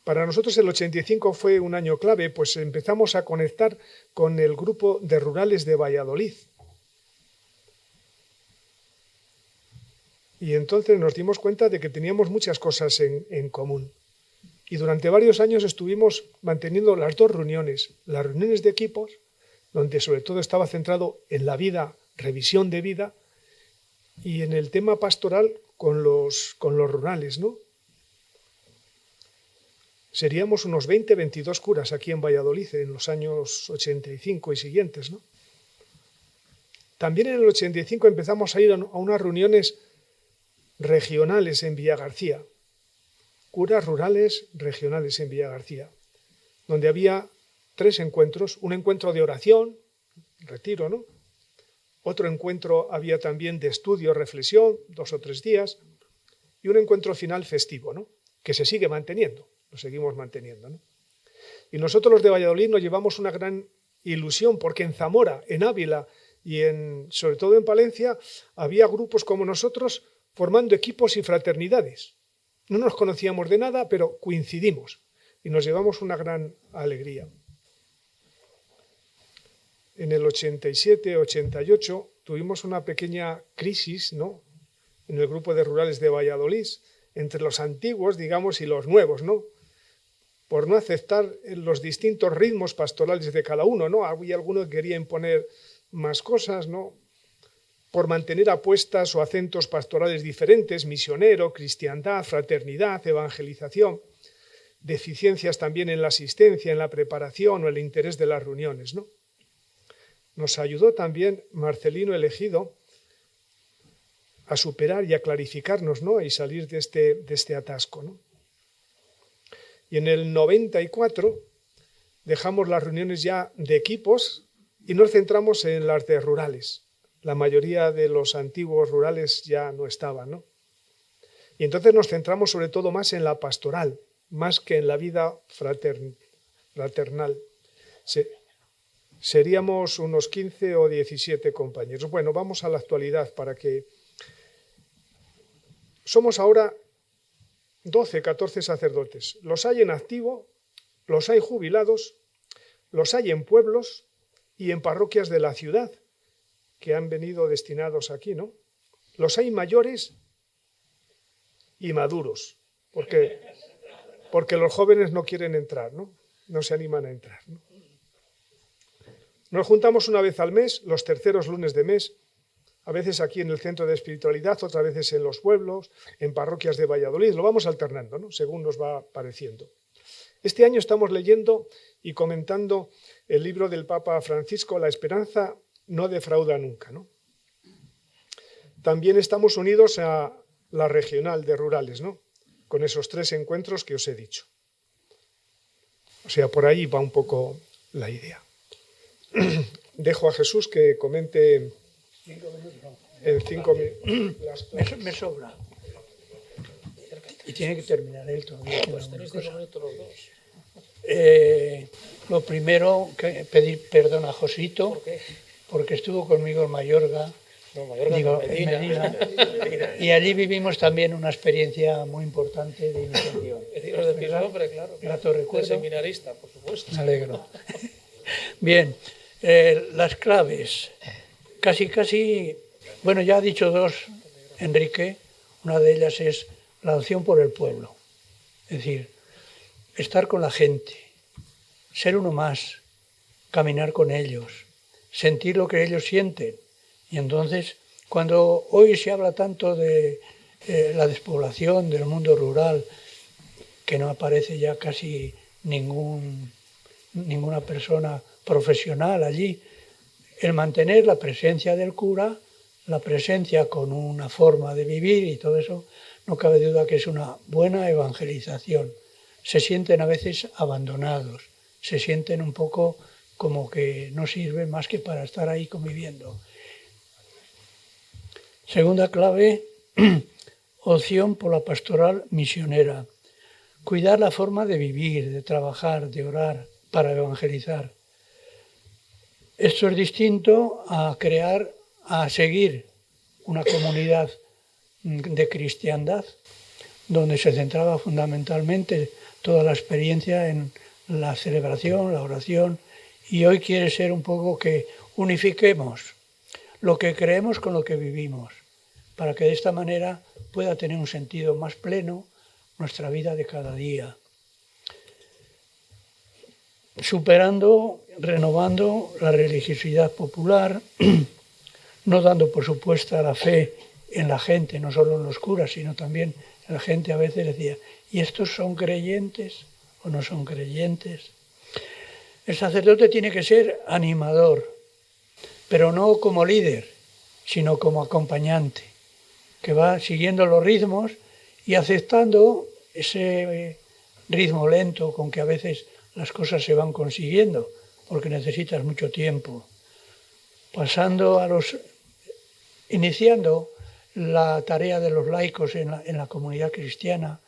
Para nosotros el 85 fue un año clave, pues empezamos a conectar con el grupo de rurales de Valladolid. Y entonces nos dimos cuenta de que teníamos muchas cosas en común. Y durante varios años estuvimos manteniendo las dos reuniones, las reuniones de equipos, donde sobre todo estaba centrado en la vida, revisión de vida, y en el tema pastoral con los rurales, ¿no? Seríamos unos 20, 22 curas aquí en Valladolid en los años 85 y siguientes, ¿no? También en el 85 empezamos a ir a unas reuniones regionales en Villagarcía, curas rurales regionales en Villagarcía, donde había 3 encuentros, un encuentro de oración, retiro, ¿no? Otro encuentro había también de estudio, reflexión, 2 o 3 días, y un encuentro final festivo, ¿no? Que se sigue manteniendo, lo seguimos manteniendo, ¿no? Y nosotros los de Valladolid nos llevamos una gran ilusión, porque en Zamora, en Ávila y sobre todo en Palencia, había grupos como nosotros formando equipos y fraternidades. No nos conocíamos de nada, pero coincidimos y nos llevamos una gran alegría. En el 87, 88 tuvimos una pequeña crisis, ¿no? En el grupo de rurales de Valladolid, entre los antiguos, digamos, y los nuevos, ¿no? Por no aceptar los distintos ritmos pastorales de cada uno, ¿no? Había alguno que quería imponer más cosas, ¿no? Por mantener apuestas o acentos pastorales diferentes, misionero, cristiandad, fraternidad, evangelización, deficiencias también en la asistencia, en la preparación o el interés de las reuniones, ¿no? Nos ayudó también Marcelino Elegido a superar y a clarificarnos, ¿no? Y salir de este atasco, ¿no? Y en el 94 dejamos las reuniones ya de equipos y nos centramos en las de rurales. La mayoría de los antiguos rurales ya no estaban, ¿no? Y entonces nos centramos sobre todo más en la pastoral, más que en la vida fraternal. Seríamos unos 15 o 17 compañeros. Bueno, vamos a la actualidad para que... Somos ahora 12, 14 sacerdotes. Los hay en activo, los hay jubilados, los hay en pueblos y en parroquias de la ciudad que han venido destinados aquí, ¿no? Los hay mayores y maduros, porque los jóvenes no quieren entrar, ¿no? No se animan a entrar, ¿no? Nos juntamos una vez al mes, los terceros lunes de mes, a veces aquí en el Centro de Espiritualidad, otras veces en los pueblos, en parroquias de Valladolid, lo vamos alternando, ¿no? Según nos va pareciendo. Este año estamos leyendo y comentando el libro del Papa Francisco, La esperanza no defrauda nunca, ¿no? También estamos unidos a la regional de rurales, ¿no? Con esos 3 encuentros que os he dicho. O sea, por ahí va un poco la idea. Dejo a Jesús que comente 5 minutos, no. en 5 minutos. Me sobra. Y tiene que terminar él todavía. Pues tenéis 5 minutos los dos. Lo primero, pedir perdón a Josito, ¿Por qué? porque estuvo conmigo en Mallorca, No, Mallorca, digo, no, en Medina. Medina, y allí vivimos también una experiencia muy importante de iniciación. Deciros de mi nombre, claro. Grato recuerdo. De seminarista, por supuesto. Me alegro. Bien, las claves. Casi, bueno, ya ha dicho 2, Enrique. Una de ellas es la adopción por el pueblo. Es decir, estar con la gente, ser uno más, caminar con ellos, sentir lo que ellos sienten. Y entonces, cuando hoy se habla tanto de la despoblación del mundo rural, que no aparece ya casi ninguna persona profesional allí, el mantener la presencia del cura, la presencia con una forma de vivir y todo eso, no cabe duda que es una buena evangelización. Se sienten a veces abandonados, se sienten un poco como que no sirven más que para estar ahí conviviendo. Segunda clave, opción por la pastoral misionera. Cuidar la forma de vivir, de trabajar, de orar para evangelizar. Esto es distinto a seguir una comunidad de cristiandad, donde se centraba fundamentalmente toda la experiencia en la celebración, la oración, y hoy quiere ser un poco que unifiquemos lo que creemos con lo que vivimos, para que de esta manera pueda tener un sentido más pleno nuestra vida de cada día. Superando, renovando la religiosidad popular, no dando por supuesta la fe en la gente, no solo en los curas, sino también en la gente. A veces decía, ¿y estos son creyentes o no son creyentes? El sacerdote tiene que ser animador, pero no como líder, sino como acompañante, que va siguiendo los ritmos y aceptando ese ritmo lento con que a veces las cosas se van consiguiendo, porque necesitas mucho tiempo. Iniciando la tarea de los laicos en la comunidad cristiana,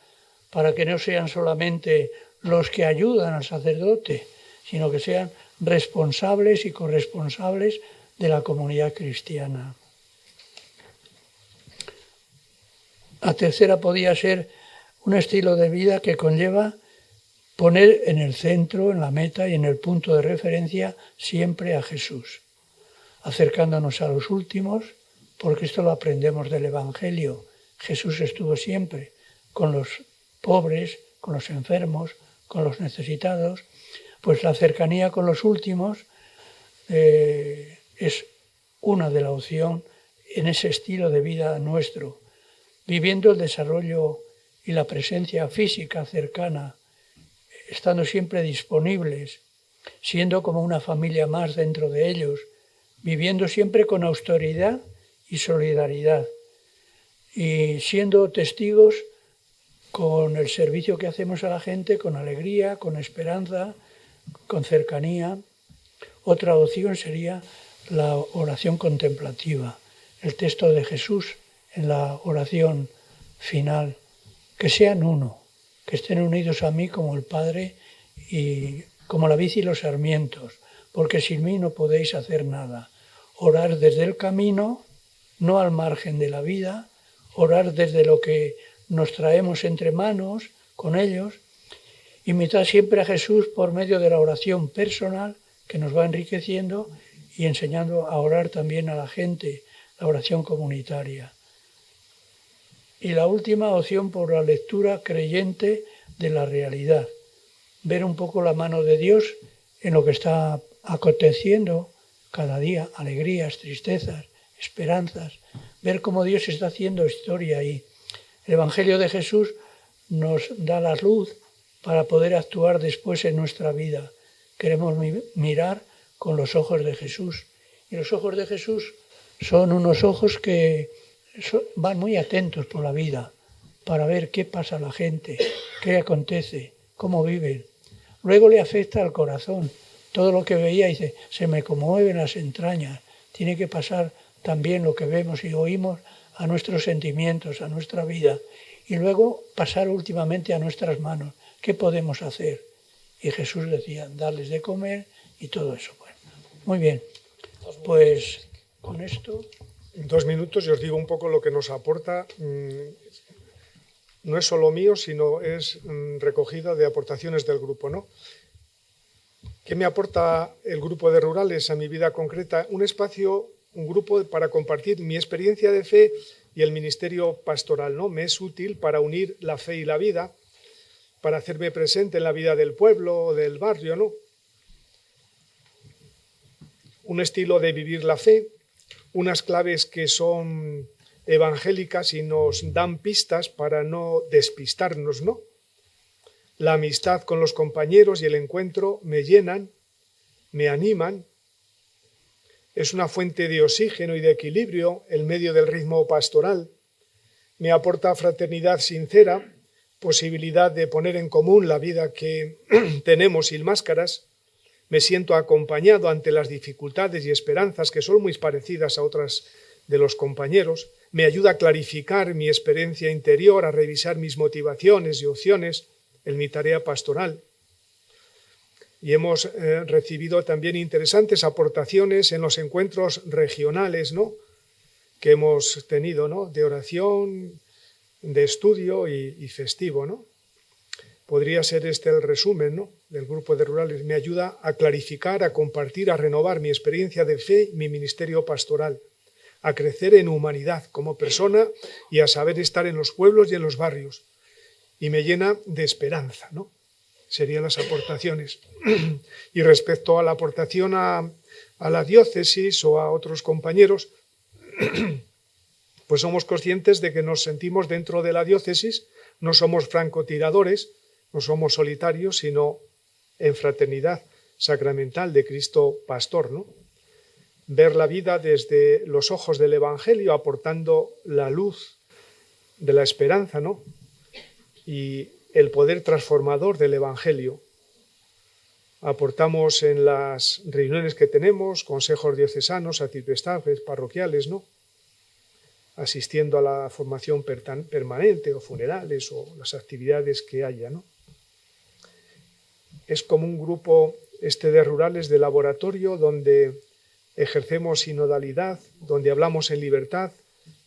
para que no sean solamente los que ayudan al sacerdote, sino que sean responsables y corresponsables de la comunidad cristiana. La tercera podía ser un estilo de vida que conlleva poner en el centro, en la meta y en el punto de referencia siempre a Jesús, acercándonos a los últimos, porque esto lo aprendemos del Evangelio. Jesús estuvo siempre con los pobres, con los enfermos, con los necesitados, pues la cercanía con los últimos es una de la opción en ese estilo de vida nuestro, viviendo el desarrollo y la presencia física cercana, estando siempre disponibles, siendo como una familia más dentro de ellos, viviendo siempre con austeridad y solidaridad, y siendo testigos con el servicio que hacemos a la gente, con alegría, con esperanza, con cercanía. Otra opción sería la oración contemplativa, el texto de Jesús en la oración final, que sean uno, que estén unidos a mí como el Padre y como la vid y los sarmientos, porque sin mí no podéis hacer nada. Orar desde el camino, no al margen de la vida, orar desde lo que nos traemos entre manos con ellos, imitar siempre a Jesús por medio de la oración personal que nos va enriqueciendo y enseñando a orar también a la gente, la oración comunitaria. Y la última opción por la lectura creyente de la realidad. Ver un poco la mano de Dios en lo que está aconteciendo cada día, alegrías, tristezas, esperanzas, ver cómo Dios está haciendo historia ahí. El Evangelio de Jesús nos da la luz para poder actuar después en nuestra vida. Queremos mirar con los ojos de Jesús. Y los ojos de Jesús son unos ojos que van muy atentos por la vida para ver qué pasa a la gente, qué acontece, cómo viven. Luego le afecta al corazón. Todo lo que veía, dice, se me conmueven las entrañas. Tiene que pasar también lo que vemos y oímos a nuestros sentimientos, a nuestra vida. Y luego pasar últimamente a nuestras manos. ¿Qué podemos hacer? Y Jesús decía, darles de comer y todo eso. Bueno, muy bien, pues con esto... En 2 minutos yo os digo un poco lo que nos aporta. No es solo mío, sino es recogido de aportaciones del grupo, ¿no? ¿Qué me aporta el grupo de rurales a mi vida concreta? Un espacio, un grupo para compartir mi experiencia de fe y el ministerio pastoral, ¿no? Me es útil para unir la fe y la vida, para hacerme presente en la vida del pueblo, del barrio, ¿no? Un estilo de vivir la fe, unas claves que son evangélicas y nos dan pistas para no despistarnos, ¿no? La amistad con los compañeros y el encuentro me llenan, me animan. Es una fuente de oxígeno y de equilibrio en medio del ritmo pastoral. Me aporta fraternidad sincera, posibilidad de poner en común la vida que tenemos sin máscaras. Me siento acompañado ante las dificultades y esperanzas que son muy parecidas a otras de los compañeros. Me ayuda a clarificar mi experiencia interior, a revisar mis motivaciones y opciones en mi tarea pastoral. Y hemos recibido también interesantes aportaciones en los encuentros regionales, ¿no?, que hemos tenido, ¿no?, de oración, de estudio y festivo, ¿no? Podría ser este el resumen, ¿no?, del grupo de rurales. Me ayuda a clarificar, a compartir, a renovar mi experiencia de fe y mi ministerio pastoral, a crecer en humanidad como persona y a saber estar en los pueblos y en los barrios. Y me llena de esperanza, ¿no? Serían las aportaciones. Y respecto a la aportación a la diócesis o a otros compañeros, pues somos conscientes de que nos sentimos dentro de la diócesis, no somos francotiradores, no somos solitarios, sino en fraternidad sacramental de Cristo Pastor, ¿no? Ver la vida desde los ojos del Evangelio, aportando la luz de la esperanza, ¿no?, y el poder transformador del Evangelio. Aportamos en las reuniones que tenemos, consejos diocesanos, arciprestales, parroquiales, ¿no?, asistiendo a la formación permanente o funerales o las actividades que haya, ¿no? Es como un grupo de rurales de laboratorio donde ejercemos sinodalidad, donde hablamos en libertad,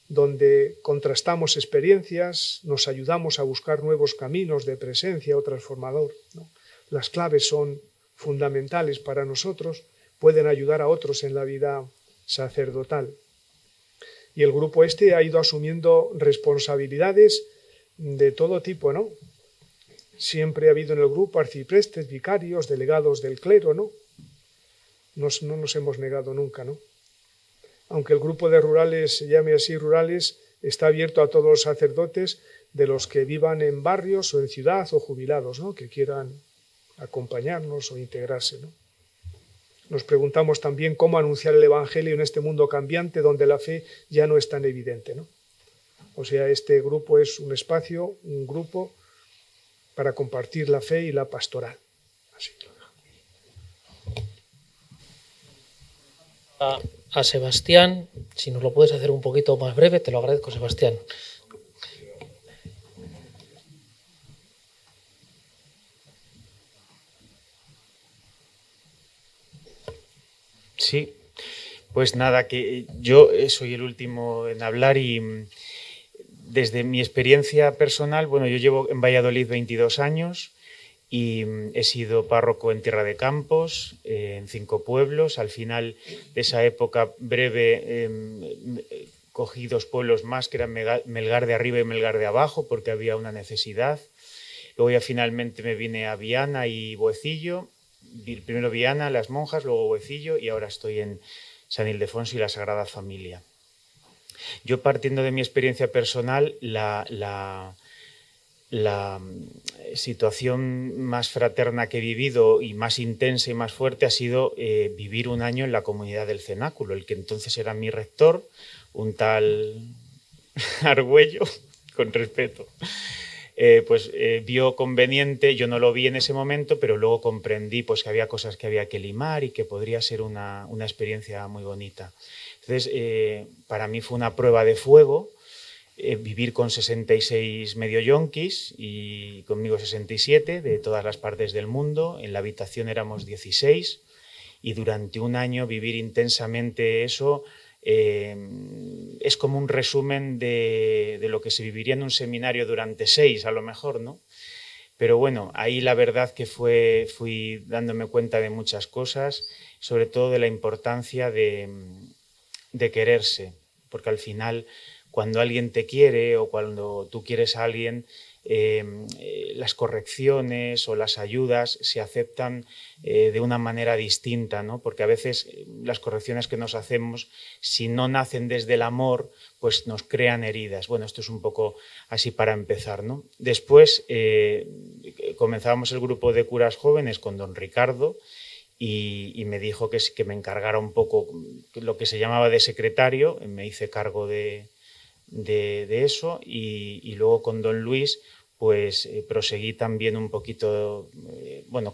donde contrastamos experiencias, nos ayudamos a buscar nuevos caminos de presencia o transformador, ¿no? Las claves son fundamentales para nosotros, pueden ayudar a otros en la vida sacerdotal. Y el grupo ha ido asumiendo responsabilidades de todo tipo, ¿no? Siempre ha habido en el grupo arciprestes, vicarios, delegados del clero, ¿no? No nos hemos negado nunca, ¿no? Aunque el grupo de rurales se llame así rurales, está abierto a todos los sacerdotes de los que vivan en barrios o en ciudad o jubilados, ¿no?, que quieran acompañarnos o integrarse, ¿no? Nos preguntamos también cómo anunciar el Evangelio en este mundo cambiante donde la fe ya no es tan evidente, ¿no? O sea, este grupo es un espacio, un grupo para compartir la fe y la pastoral. Así lo dejo. A Sebastián, si nos lo puedes hacer un poquito más breve, te lo agradezco, Sebastián. Sí, pues nada, que yo soy el último en hablar y desde mi experiencia personal, bueno, yo llevo en Valladolid 22 años y he sido párroco en Tierra de Campos, en 5 pueblos. Al final de esa época breve cogí 2 pueblos más, que eran Melgar de Arriba y Melgar de Abajo, porque había una necesidad. Luego ya finalmente me vine a Viana y Boecillo. Primero Viana, Las Monjas, luego Boecillo, y ahora estoy en San Ildefonso y la Sagrada Familia. Yo, partiendo de mi experiencia personal, la situación más fraterna que he vivido y más intensa y más fuerte ha sido vivir un año en la comunidad del Cenáculo. El que entonces era mi rector, un tal Argüello, con respeto, vio conveniente, yo no lo vi en ese momento, pero luego comprendí pues, que había cosas que había que limar y que podría ser una experiencia muy bonita. Entonces, para mí fue una prueba de fuego vivir con 66 medio yonquis y conmigo 67 de todas las partes del mundo. En la habitación éramos 16 y durante un año vivir intensamente eso es como un resumen de lo que se viviría en un seminario durante 6 a lo mejor, ¿no? Pero bueno, ahí la verdad que fui dándome cuenta de muchas cosas, sobre todo de la importancia de quererse, porque al final cuando alguien te quiere o cuando tú quieres a alguien, las correcciones o las ayudas se aceptan de una manera distinta, ¿no? Porque a veces las correcciones que nos hacemos, si no nacen desde el amor, pues nos crean heridas. Bueno, esto es un poco así para empezar, ¿no? Después comenzábamos el grupo de curas jóvenes con don Ricardo y me dijo que me encargara un poco lo que se llamaba de secretario, me hice cargo de eso y luego con don Luis pues proseguí también un poquito,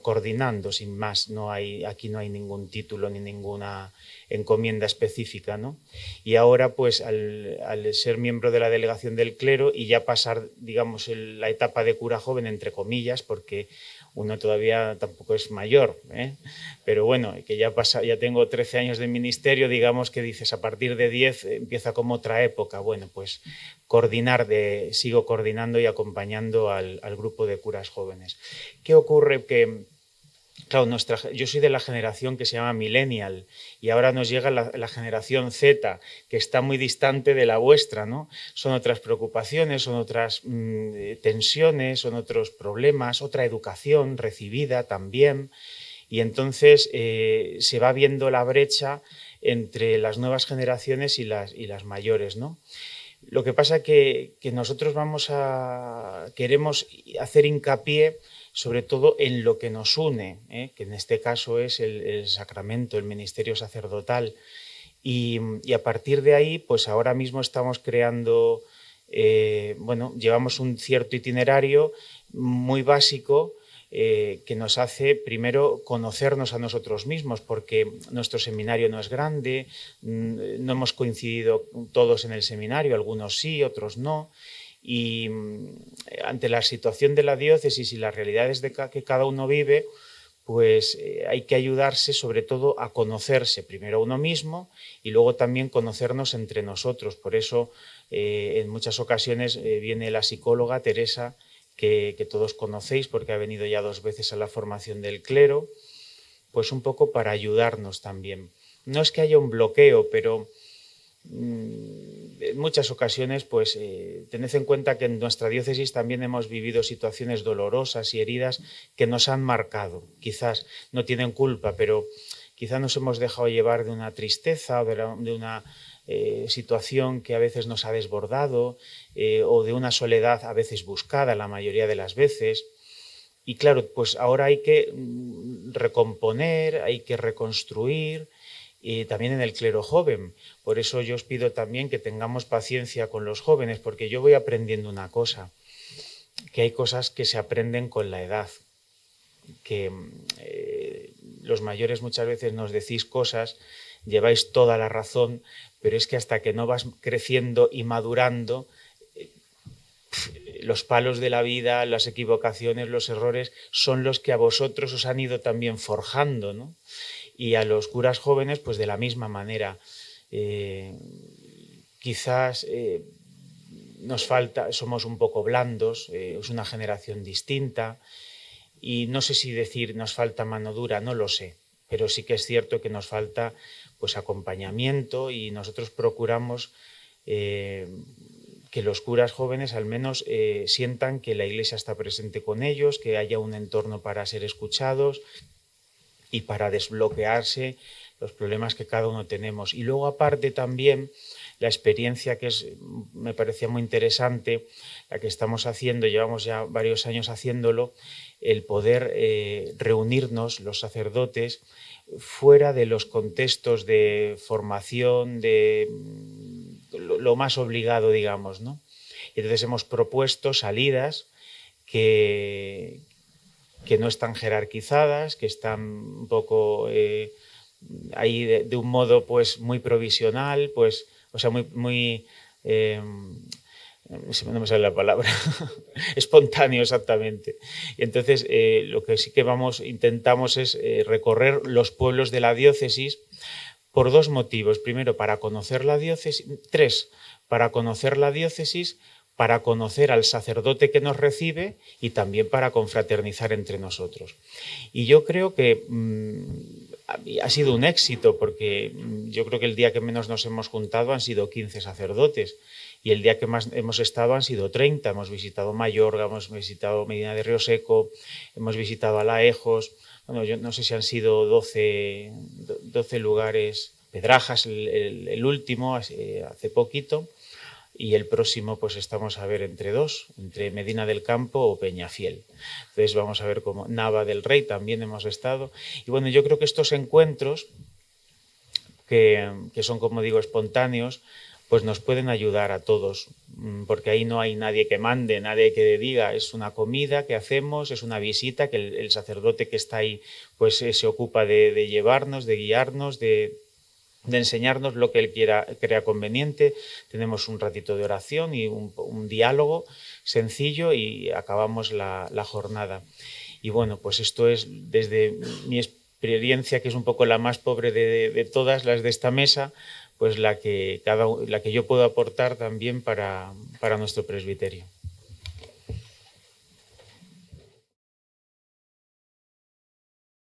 coordinando sin más, aquí no hay ningún título ni ninguna encomienda específica, ¿no? Y ahora pues al ser miembro de la delegación del clero y ya pasar, digamos, la etapa de cura joven, entre comillas, porque uno todavía tampoco es mayor, ¿eh? Pero bueno, que ya tengo 13 años de ministerio, digamos que dices, a partir de 10 empieza como otra época. Bueno, pues sigo coordinando y acompañando al grupo de curas jóvenes. ¿Qué ocurre? Que claro, yo soy de la generación que se llama millennial y ahora nos llega la generación Z, que está muy distante de la vuestra, ¿no? Son otras preocupaciones, son otras tensiones, son otros problemas, otra educación recibida también. Y entonces se va viendo la brecha entre las nuevas generaciones y las mayores, ¿no? Lo que pasa que nosotros queremos hacer hincapié sobre todo en lo que nos une, que en este caso es el sacramento, el ministerio sacerdotal. Y a partir de ahí, pues ahora mismo estamos creando, llevamos un cierto itinerario muy básico que nos hace primero conocernos a nosotros mismos, porque nuestro seminario no es grande, no hemos coincidido todos en el seminario, algunos sí, otros no. Y ante la situación de la diócesis y las realidades que cada uno vive, pues hay que ayudarse sobre todo a conocerse primero a uno mismo y luego también conocernos entre nosotros. Por eso en muchas ocasiones viene la psicóloga Teresa, que todos conocéis porque ha venido ya 2 veces a la formación del clero, pues un poco para ayudarnos también. No es que haya un bloqueo, pero en muchas ocasiones, pues tened en cuenta que en nuestra diócesis también hemos vivido situaciones dolorosas y heridas que nos han marcado. Quizás no tienen culpa, pero quizás nos hemos dejado llevar de una tristeza o de una situación que a veces nos ha desbordado o de una soledad a veces buscada la mayoría de las veces. Y claro, pues ahora hay que recomponer, hay que reconstruir, y también en el clero joven. Por eso yo os pido también que tengamos paciencia con los jóvenes, porque yo voy aprendiendo una cosa, que hay cosas que se aprenden con la edad, que los mayores muchas veces nos decís cosas, lleváis toda la razón, pero es que hasta que no vas creciendo y madurando, los palos de la vida, las equivocaciones, los errores, son los que a vosotros os han ido también forjando, ¿no? Y a los curas jóvenes, pues de la misma manera. Quizás nos falta, somos un poco blandos, es una generación distinta, y no sé si decir nos falta mano dura, no lo sé, pero sí que es cierto que nos falta pues acompañamiento y nosotros procuramos que los curas jóvenes al menos sientan que la Iglesia está presente con ellos, que haya un entorno para ser escuchados y para desbloquearse los problemas que cada uno tenemos. Y luego aparte también la experiencia que me parecía muy interesante, la que estamos haciendo, llevamos ya varios años haciéndolo, el poder reunirnos los sacerdotes fuera de los contextos de formación, de lo más obligado, digamos, ¿no? Y entonces hemos propuesto salidas que no están jerarquizadas, que están un poco ahí de un modo pues muy provisional, pues, o sea, muy no me sale la palabra, espontáneo exactamente. Y entonces lo que sí que intentamos es recorrer los pueblos de la diócesis por dos motivos. Primero, para conocer la diócesis. Tres, para conocer la diócesis, para conocer al sacerdote que nos recibe y también para confraternizar entre nosotros. Y yo creo que ha sido un éxito, porque yo creo que el día que menos nos hemos juntado han sido 15 sacerdotes y el día que más hemos estado han sido 30. Hemos visitado Mayorga, hemos visitado Medina de Río Seco, hemos visitado Alaejos. Bueno, yo no sé si han sido 12 lugares. Pedrajas, el último, hace poquito. Y el próximo pues estamos a ver entre dos, entre Medina del Campo o Peñafiel. Entonces vamos a ver cómo Nava del Rey también hemos estado. Y bueno, yo creo que estos encuentros, que son, como digo, espontáneos, pues nos pueden ayudar a todos, porque ahí no hay nadie que mande, nadie que diga, es una comida que hacemos, es una visita, que el sacerdote que está ahí pues se ocupa de llevarnos, de guiarnos, de enseñarnos lo que él crea conveniente. Tenemos un ratito de oración y un diálogo sencillo y acabamos la jornada. Y bueno, pues esto es desde mi experiencia, que es un poco la más pobre de todas las de esta mesa, pues la que yo puedo aportar también para nuestro presbiterio.